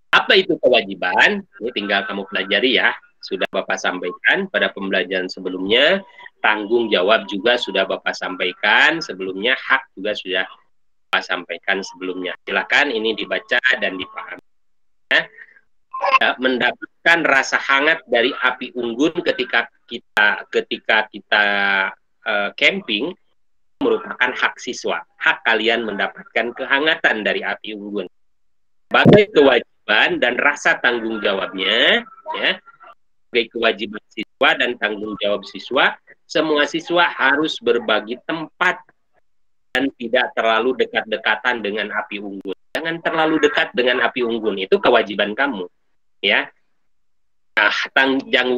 Apa itu kewajiban? Ini tinggal kamu pelajari ya. Sudah Bapak sampaikan pada pembelajaran sebelumnya. Tanggung jawab juga sudah Bapak sampaikan sebelumnya. Hak juga sudah Bapak sampaikan sebelumnya. Silakan ini dibaca dan dipahami. Ya. Mendapatkan rasa hangat dari api unggun ketika kita camping merupakan hak siswa. Hak kalian mendapatkan kehangatan dari api unggun. Sebagai kewajiban dan rasa tanggung jawabnya, ya, sebagai kewajiban siswa dan tanggung jawab siswa, semua siswa harus berbagi tempat dan tidak terlalu dekat-dekatan dengan api unggun. Jangan terlalu dekat dengan api unggun, itu kewajiban kamu, ya. Nah,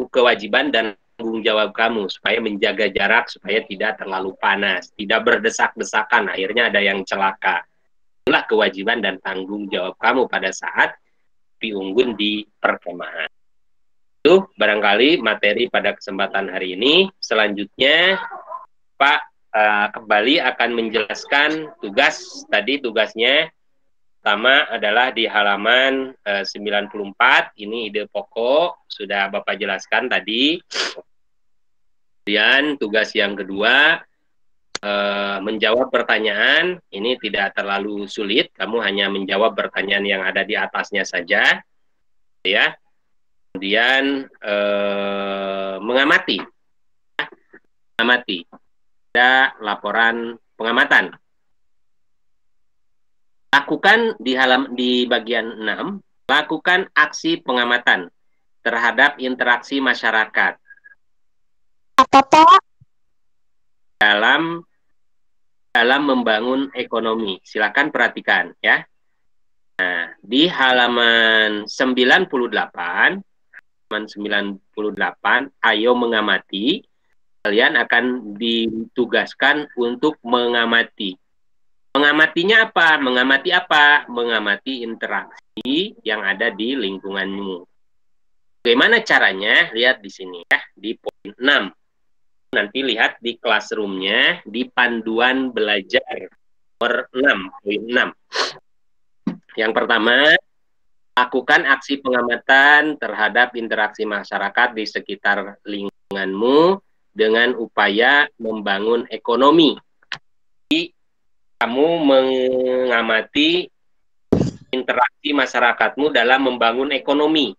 kewajiban dan tanggung jawab kamu supaya menjaga jarak, supaya tidak terlalu panas, tidak berdesak-desakan, akhirnya ada yang celaka. Itulah kewajiban dan tanggung jawab kamu pada saat api unggun di perkemahan. Itu barangkali materi pada kesempatan hari ini. Selanjutnya Pak kembali akan menjelaskan tugas. Tadi tugasnya pertama adalah di halaman 94. Ini ide pokok sudah Bapak jelaskan tadi. Kemudian tugas yang kedua menjawab pertanyaan. Ini tidak terlalu sulit, kamu hanya menjawab pertanyaan yang ada di atasnya saja, ya. Kemudian mengamati, ada laporan pengamatan. Lakukan di bagian 6, lakukan aksi pengamatan terhadap interaksi masyarakat. Apa Pak? Dalam membangun ekonomi. Silakan perhatikan ya. Nah, di halaman 98, ayo mengamati. Kalian akan ditugaskan untuk mengamati. Mengamatinya apa? Mengamati apa? Mengamati interaksi yang ada di lingkunganmu. Bagaimana caranya? Lihat di sini ya, di poin 6. Nanti lihat di classroom-nya di panduan belajar nomor 6, poin 6. Yang pertama, lakukan aksi pengamatan terhadap interaksi masyarakat di sekitar lingkunganmu dengan upaya membangun ekonomi. Jadi, kamu mengamati interaksi masyarakatmu dalam membangun ekonomi.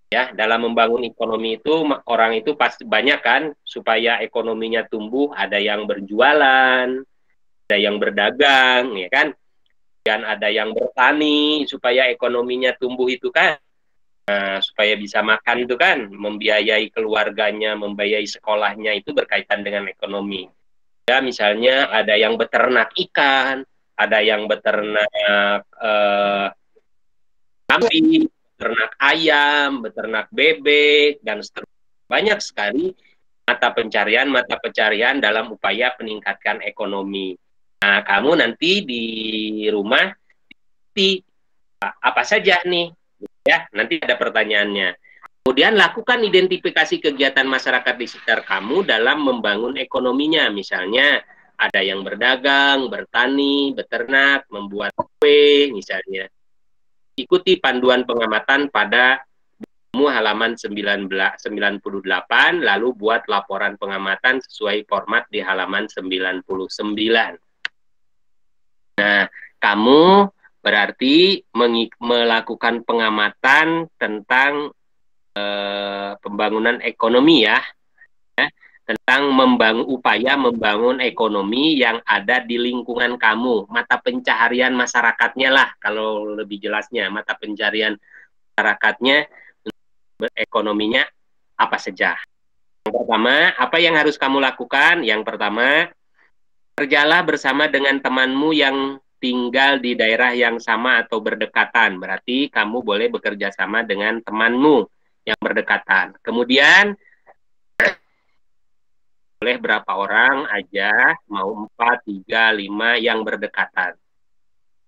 Ya, dalam membangun ekonomi itu orang itu pasti banyak kan, supaya ekonominya tumbuh, ada yang berjualan, ada yang berdagang, ya kan, dan ada yang bertani supaya ekonominya tumbuh itu kan, supaya bisa makan itu kan, membiayai keluarganya, membiayai sekolahnya, itu berkaitan dengan ekonomi. Ya, misalnya ada yang beternak ikan, ada yang beternak sapi, beternak ayam, beternak bebek, dan seterusnya. Banyak sekali mata pencarian dalam upaya meningkatkan ekonomi. Nah, kamu nanti di rumah apa saja nih? Ya, nanti ada pertanyaannya. Kemudian lakukan identifikasi kegiatan masyarakat di sekitar kamu dalam membangun ekonominya. Misalnya ada yang berdagang, bertani, beternak, membuat kue misalnya. Ikuti panduan pengamatan pada halaman 98, lalu buat laporan pengamatan sesuai format di halaman 99. Nah, kamu berarti melakukan pengamatan tentang pembangunan ekonomi ya, tentang upaya membangun ekonomi yang ada di lingkungan kamu, mata pencaharian masyarakatnya lah, kalau lebih jelasnya, mata pencaharian masyarakatnya, ekonominya apa saja. Yang pertama, apa yang harus kamu lakukan? Yang pertama, kerjalah bersama dengan temanmu yang tinggal di daerah yang sama atau berdekatan. Berarti kamu boleh bekerja sama dengan temanmu yang berdekatan. Kemudian, boleh berapa orang aja, mau 4, 3, 5 yang berdekatan.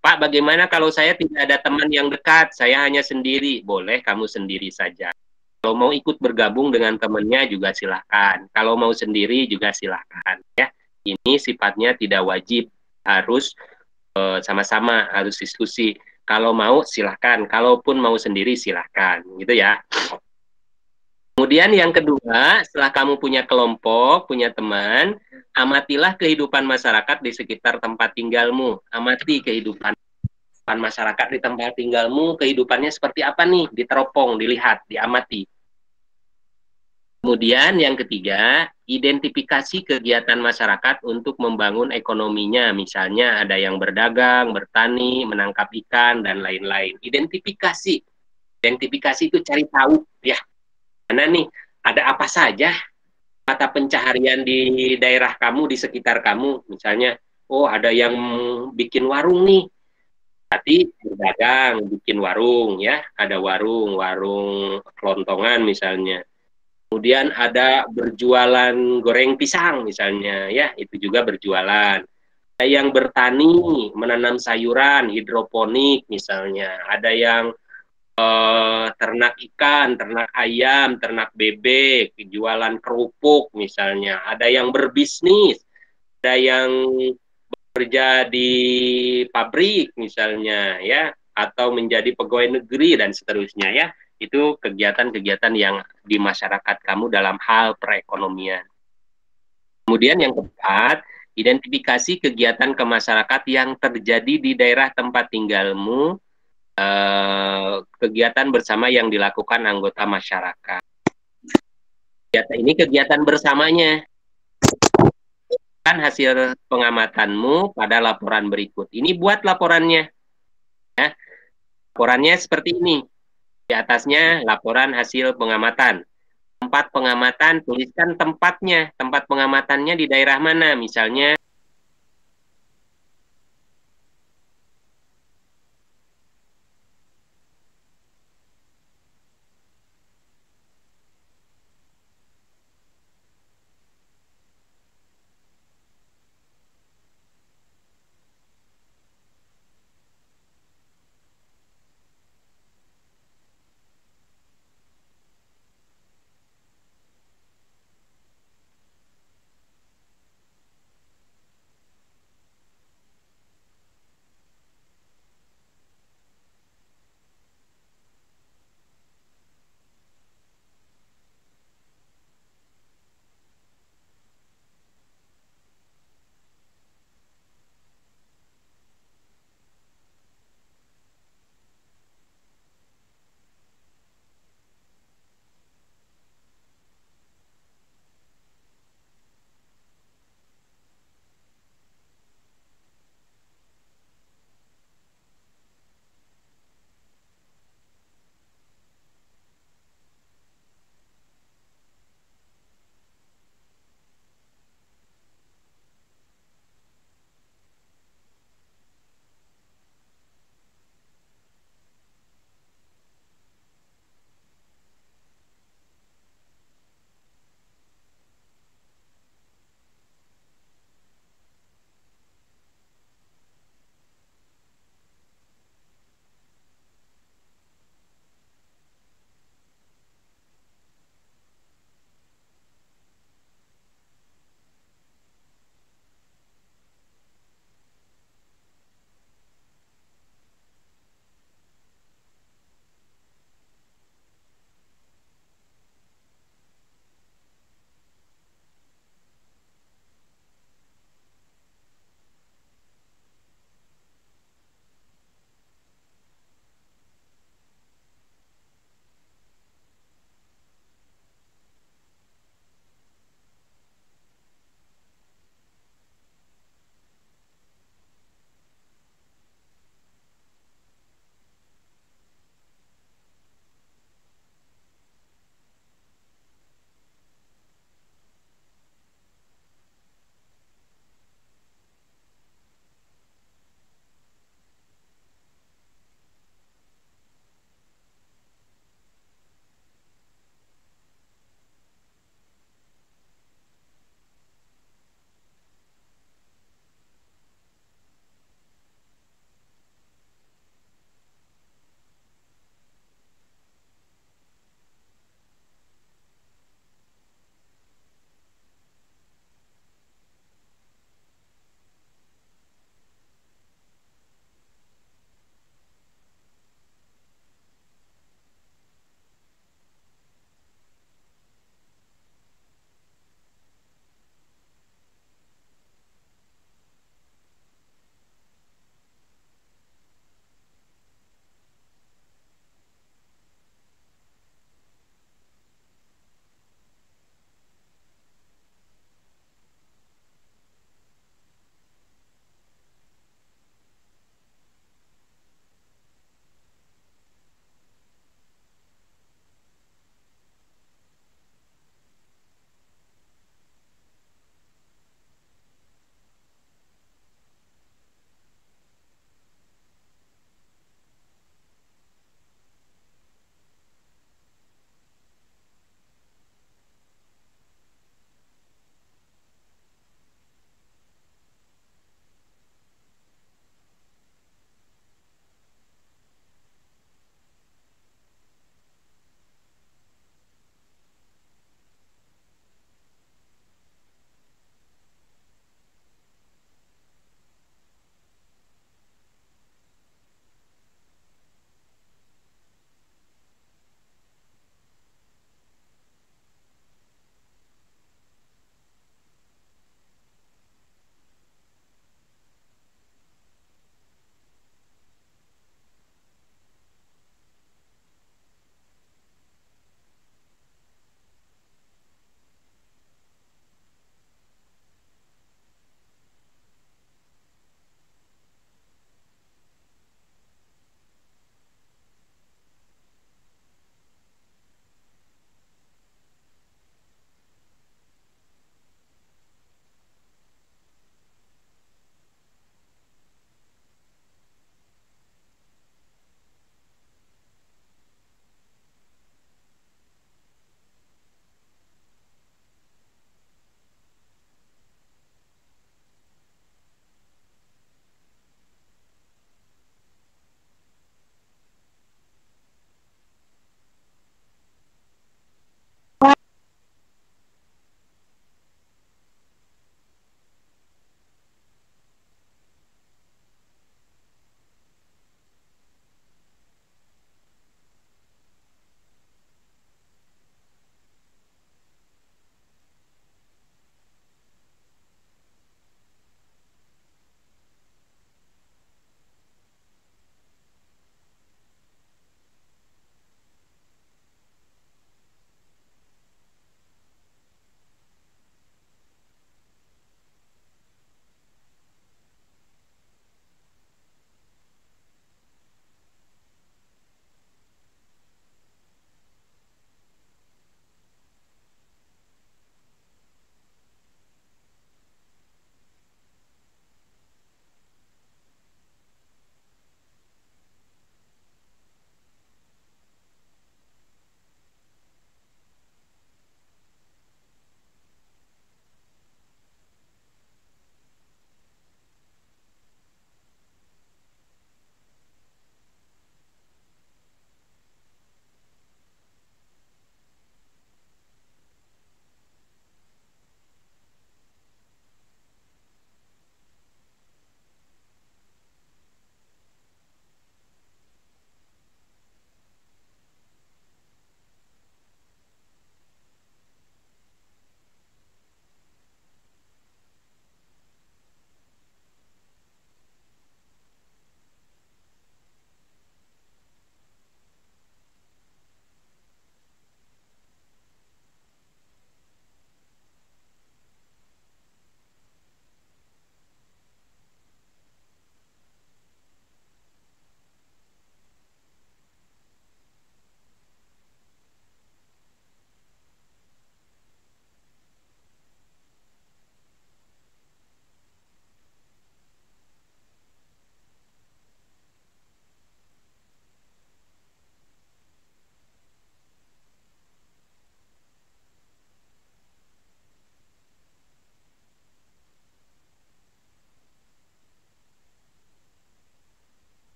Pak, bagaimana kalau saya tidak ada teman yang dekat, saya hanya sendiri? Boleh, kamu sendiri saja. Kalau mau ikut bergabung dengan temannya juga silahkan. Kalau mau sendiri juga silahkan. Ya, ini sifatnya tidak wajib, harus sama-sama, harus diskusi. Kalau mau silahkan, kalaupun mau sendiri silahkan, gitu ya. Kemudian yang kedua, setelah kamu punya kelompok, punya teman, amatilah kehidupan masyarakat di sekitar tempat tinggalmu. Amati kehidupan masyarakat di tempat tinggalmu, kehidupannya seperti apa nih? Diteropong, dilihat, diamati. Kemudian yang ketiga, identifikasi kegiatan masyarakat untuk membangun ekonominya. Misalnya ada yang berdagang, bertani, menangkap ikan, dan lain-lain. Identifikasi. Identifikasi itu cari tahu, ya. Mana nih, ada apa saja mata pencaharian di daerah kamu, di sekitar kamu. Misalnya, oh ada yang bikin warung nih, berarti berdagang, bikin warung ya, ada warung kelontongan misalnya. Kemudian ada berjualan goreng pisang misalnya, ya itu juga berjualan. Ada yang bertani, menanam sayuran, hidroponik misalnya. Ada yang ternak ikan, ternak ayam, ternak bebek, jualan kerupuk misalnya. Ada yang berbisnis, ada yang bekerja di pabrik misalnya ya, atau menjadi pegawai negeri dan seterusnya ya. Itu kegiatan-kegiatan yang di masyarakat kamu dalam hal perekonomian. Kemudian yang keempat, identifikasi kegiatan kemasyarakatan yang terjadi di daerah tempat tinggalmu, kegiatan bersama yang dilakukan anggota masyarakat. Ini kegiatan bersamanya. Kan hasil pengamatanmu pada laporan berikut. Ini buat laporannya. Ya. Laporannya seperti ini. Di atasnya laporan hasil pengamatan. Tempat pengamatan, tuliskan tempatnya. Tempat pengamatannya di daerah mana? Misalnya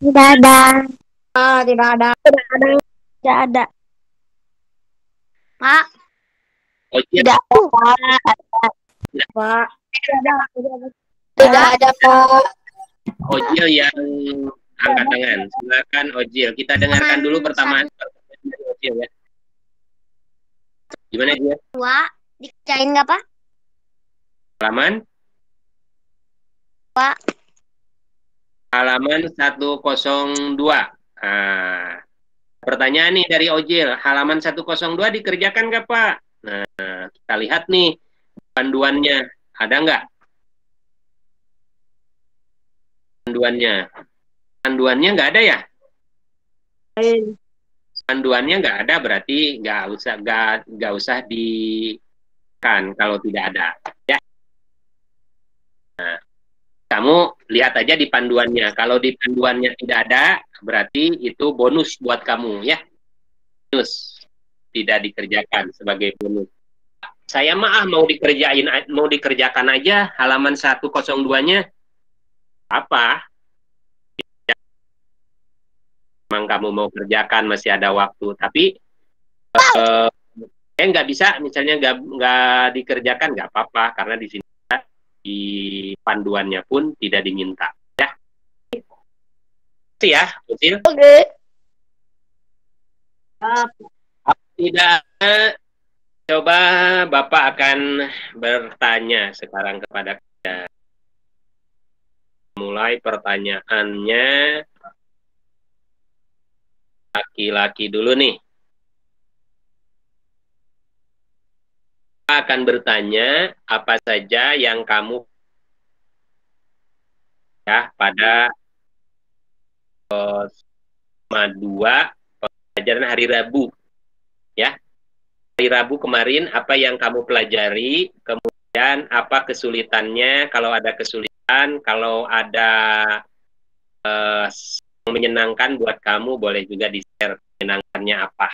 Tidak ada. Tidak ada. Tidak ada. Pak, Ojil, Tidak ada, Pak. Pak. Tidak ada, Pak. Ojil yang angkat tangan. Silakan Ojil. Kita dengarkan dulu pertanyaan dari Ojil ya. Gimana dia? dua dikerjain nggak Pak? Halaman? Pak. Halaman 102. Nah, pertanyaan nih dari Ojil. Halaman 102 dikerjakan nggak Pak? Nah, kita lihat nih panduannya. Ada nggak panduannya? Panduannya nggak ada ya? Panduannya nggak ada berarti nggak usah di kan kalau tidak ada ya. Nah, kamu lihat aja di panduannya. Kalau di panduannya tidak ada berarti itu bonus buat kamu ya. Bonus tidak dikerjakan sebagai bonus. Saya maaf mau dikerjakan aja halaman 102-nya apa? Memang kamu mau kerjakan masih ada waktu tapi nggak bisa misalnya nggak dikerjakan nggak apa-apa karena di sini di panduannya pun tidak diminta ya. Itu ya Usil. Oke. Tidak. Coba Bapak akan bertanya sekarang kepada kita. Mulai pertanyaannya laki-laki dulu nih. Akan bertanya apa saja yang kamu ya pada dua pelajaran hari Rabu ya. Hari Rabu kemarin apa yang kamu pelajari, kemudian apa kesulitannya, kalau ada kesulitan, kalau ada yang menyenangkan buat kamu boleh juga di-share menyenangkannya apa.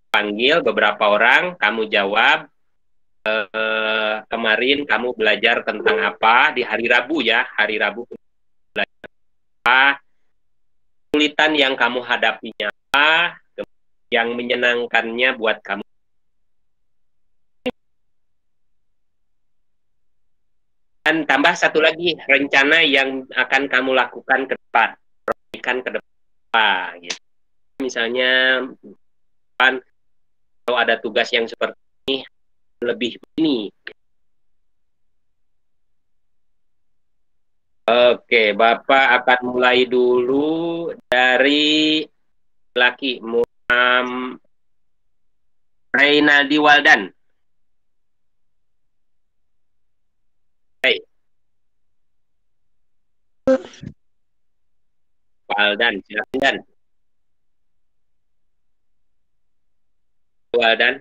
Panggil beberapa orang, kamu jawab kemarin kamu belajar tentang apa di hari Rabu ya, hari Rabu belajar apa, kesulitan yang kamu hadapinya apa, yang menyenangkannya buat kamu. Dan tambah satu lagi rencana yang akan kamu lakukan ke depan, ke depan. Gitu. Misalnya, kalau ada tugas yang seperti ini, lebih ini. Oke, Bapak akan mulai dulu dari laki Reynaldi Waldan. Hey. Waldan, silakan Dan. Waldan.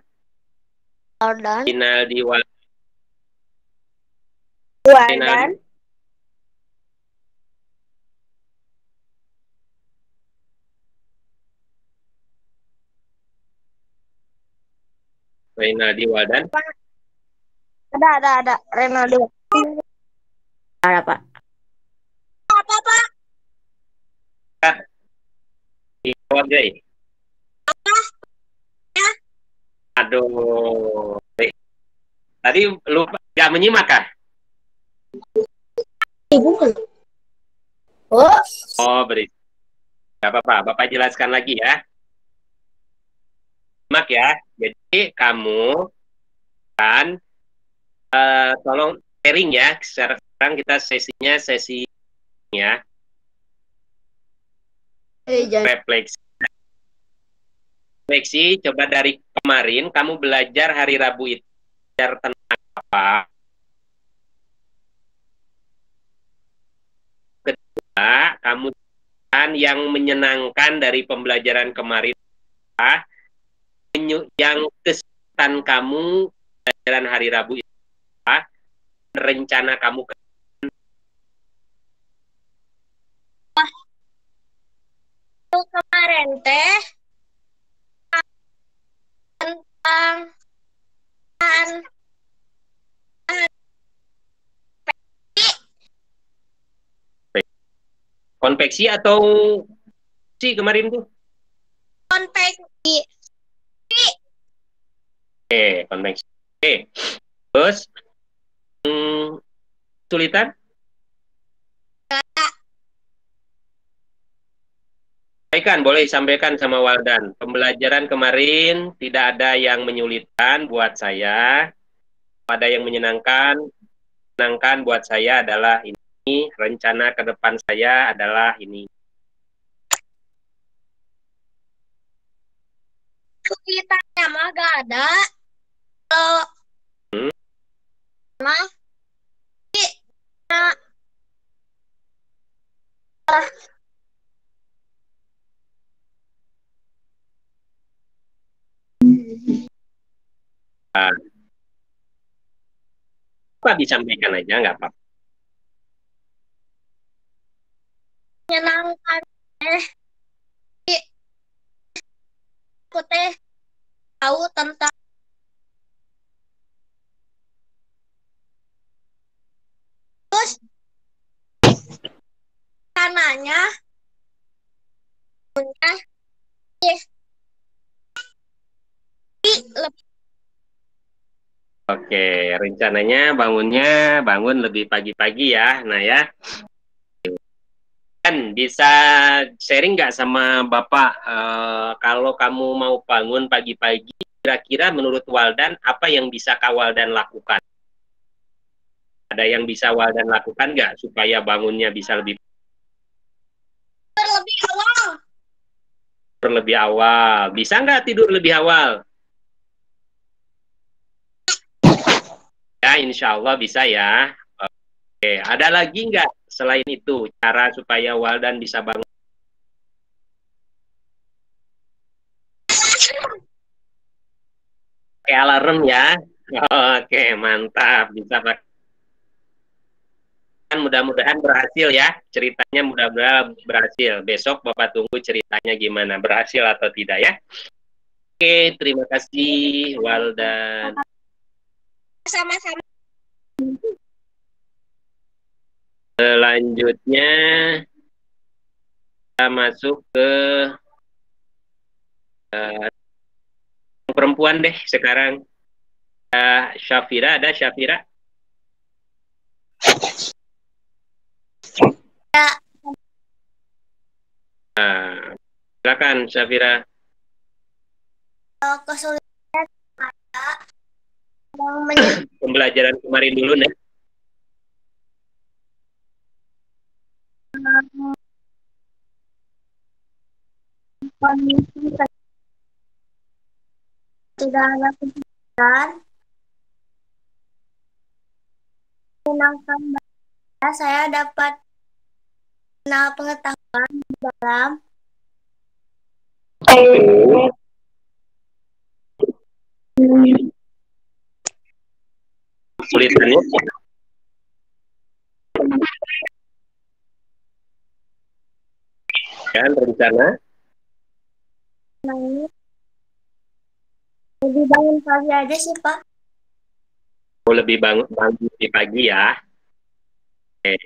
Reynaldi Waldan. Waldan. Reynaldi Waldan. Ada. Renaldi. Ada, Pak. Apa, Pak? Dijawab, Jay. Aduh. Tadi lupa nggak menyimak kah? Bukan. Oh, beri. Nggak apa-apa. Bapak jelaskan lagi ya. Simak ya. Jadi kamu kan tolong sharing ya. Sekarang kita sesinya sesi ya. Refleksi. Coba dari kemarin kamu belajar hari Rabu itu belajar tentang apa? Kedua, kamu kan yang menyenangkan dari pembelajaran kemarin yang kesulitan kamu pelajaran hari Rabu itu apa? Rencana kamu Kemarin teh tentang Konveksi atau sih kemarin tuh? Konveksi. Oke, konveksi. Oke. Terus kesulitan? Sampaikan, boleh sampaikan sama Waldan. Pembelajaran kemarin tidak ada yang menyulitkan buat saya, ada yang menyenangkan. Menyenangkan buat saya adalah ini, rencana ke depan saya adalah ini. Kesulitannya mah gak ada. Kalau Hmm. mah Ah, apa disampaikan aja nggak apa-apa. menyenangkan. Aku teh tahu tentang terus kananya punya lebih Oke, rencananya bangun lebih pagi-pagi ya. Nah ya, kan bisa sharing nggak sama Bapak kalau kamu mau bangun pagi-pagi, kira-kira menurut Waldan apa yang bisa Kak Waldan lakukan? Ada yang bisa Waldan lakukan nggak supaya bangunnya bisa awal. lebih awal? Bisa nggak tidur lebih awal? Ya, insya Allah bisa ya. Oke, ada lagi nggak selain itu cara supaya Waldan bisa bangun? Pakai alarm ya. Oke, mantap. Bisa pakai. Mudah-mudahan berhasil ya. Ceritanya mudah-mudahan berhasil. Besok Bapak tunggu ceritanya gimana. Berhasil atau tidak ya. Oke, terima kasih Waldan. Sama-sama. Selanjutnya kita masuk ke perempuan deh sekarang. Syafira, ada Syafira? Ya, Silakan Syafira. kesulitan ada yang menyenangkan Pembelajaran kemarin dulu nih. kondisi tidak ada kesulitan menyenangkan. Saya dapat kenal pengetahuan di dalam Kesulitannya kan rencana lebih bangun pagi aja sih Pak. mau lebih bangun di pagi ya. Oke.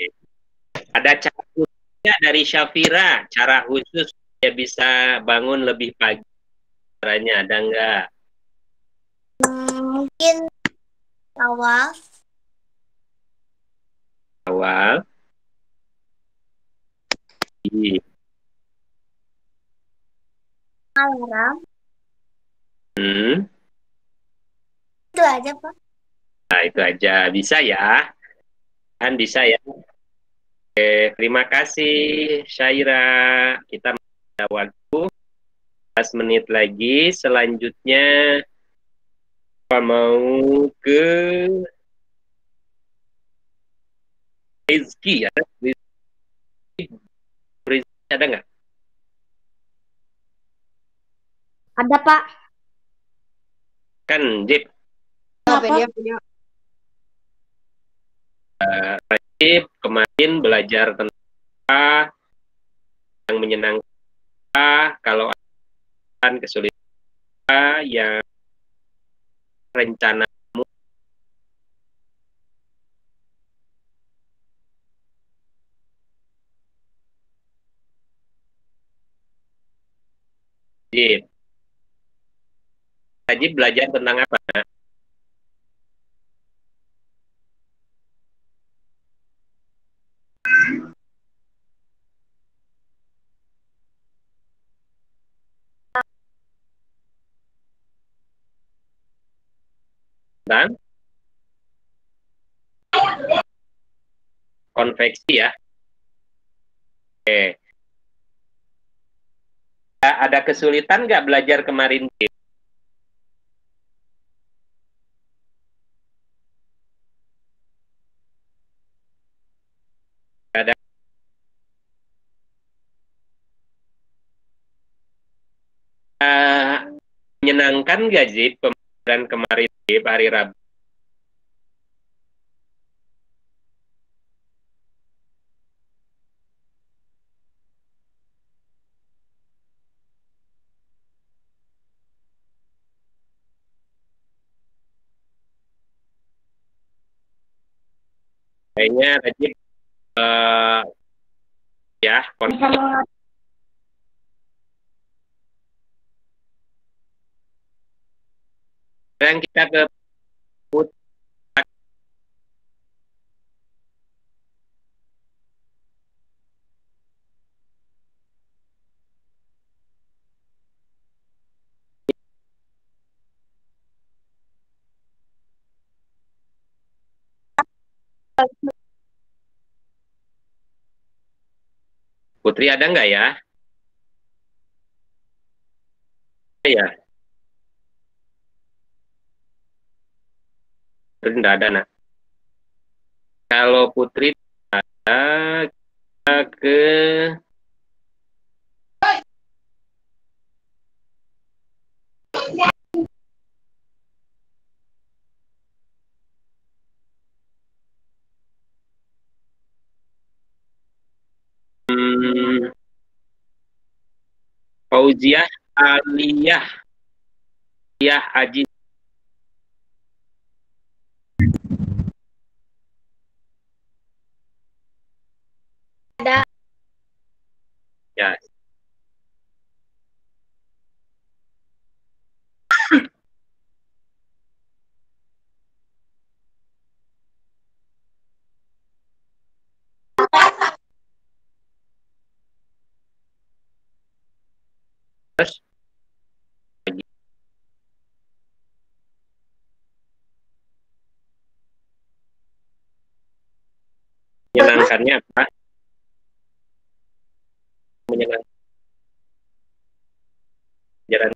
Ada cara khususnya dari Syafira, cara khusus ya bisa bangun lebih pagi. Caranya ada nggak? Mungkin awal Awal. alarm Hmm. itu aja Pak. Nah, itu aja. Bisa ya? Kan bisa ya? Oke, terima kasih Syaira. Kita ada waktu 15 menit lagi. Selanjutnya apa mau ke Rizky ya? Rizky ada nggak? Ada Pak. Kan Jip, Jip kemarin belajar tentang apa yang menyenangkan, kalau akan kesulitan yang rencana. Najib. Najib belajar tentang apa? Tentang konveksi ya. Oke. Ada kesulitan nggak belajar kemarin? Ada menyenangkan nggak Zip pembelajaran kemarin Zip hari Rabu? Kayaknya Najib ya. Sekarang kita ke Putri, ada nggak ya? Ya, Putri nggak ada. Nah, kalau Putri ada, kita ke hmm, Fauziah Aliyah Aji. Ada. Ya, terus menyenangkannya apa? Menyenangkan jalan.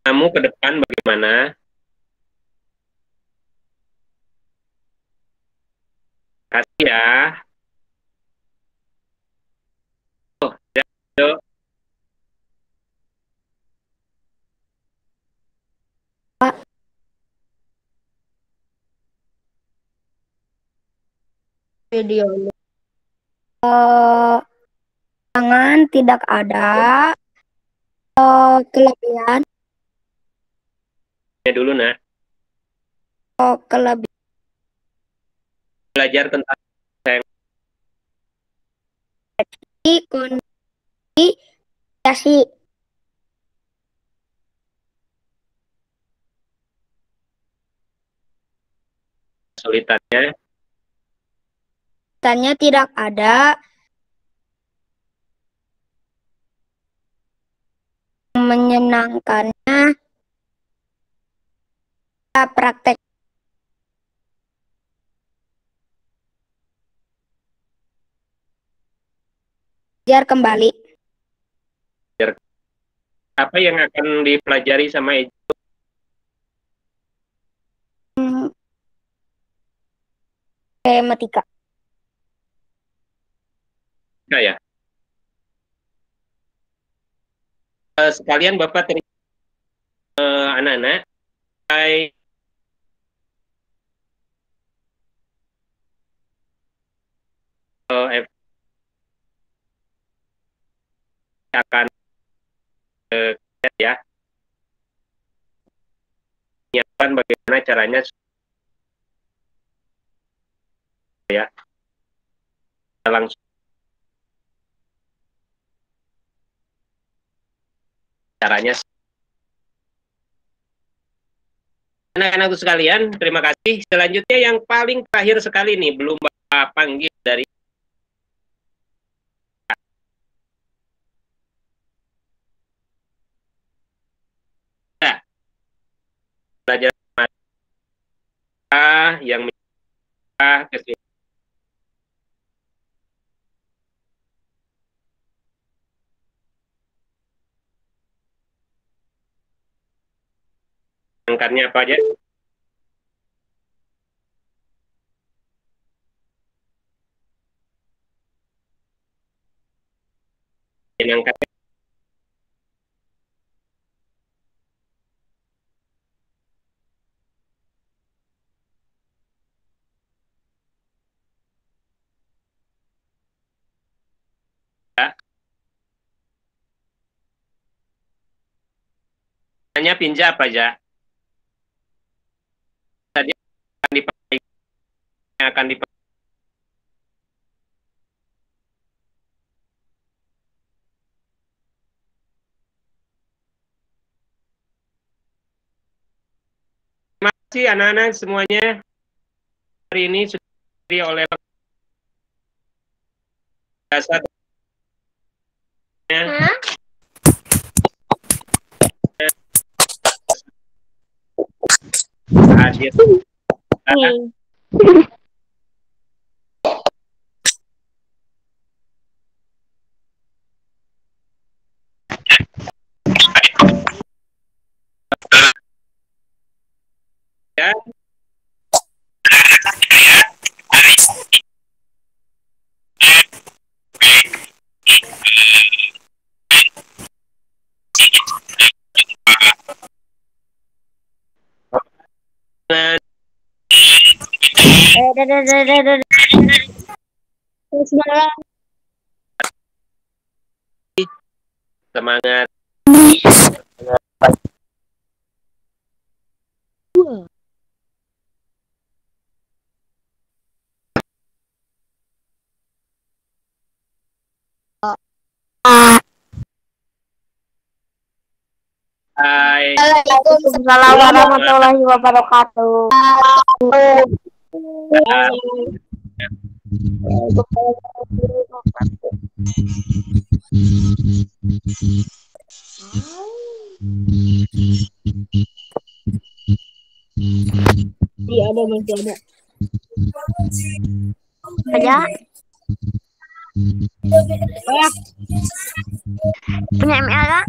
Kamu ke depan bagaimana? Kasih ya. Oh, ya, yuk. Video. Tangan tidak ada kelebihan Ya dulu nak. kelebihan Belajar tentang kuantifikasi kesulitannya. tanya tidak ada menyenangkannya praktek belajar kembali Apa yang akan dipelajari sama Eji? matematika. Ya. Sekalian Bapak terima anak-anak. Hai. Akan ya bagaimana caranya ya langsung caranya. Anak-anakku sekalian, terima kasih. Selanjutnya yang paling terakhir sekali nih, belum Bapak panggil dari belajar yang kesini. Angkatnya apa aja? Angkatnya. Hanya pinja apa aja? Tadi akan dipakai. Terima kasih anak-anak semuanya. Hari ini sudah diberi oleh dasar hadir. Ya. Semangat. Hai. Waalaikumsalam warahmatullahi wabarakatuh. Iya, ada masih ada. Aja. Punya email kan?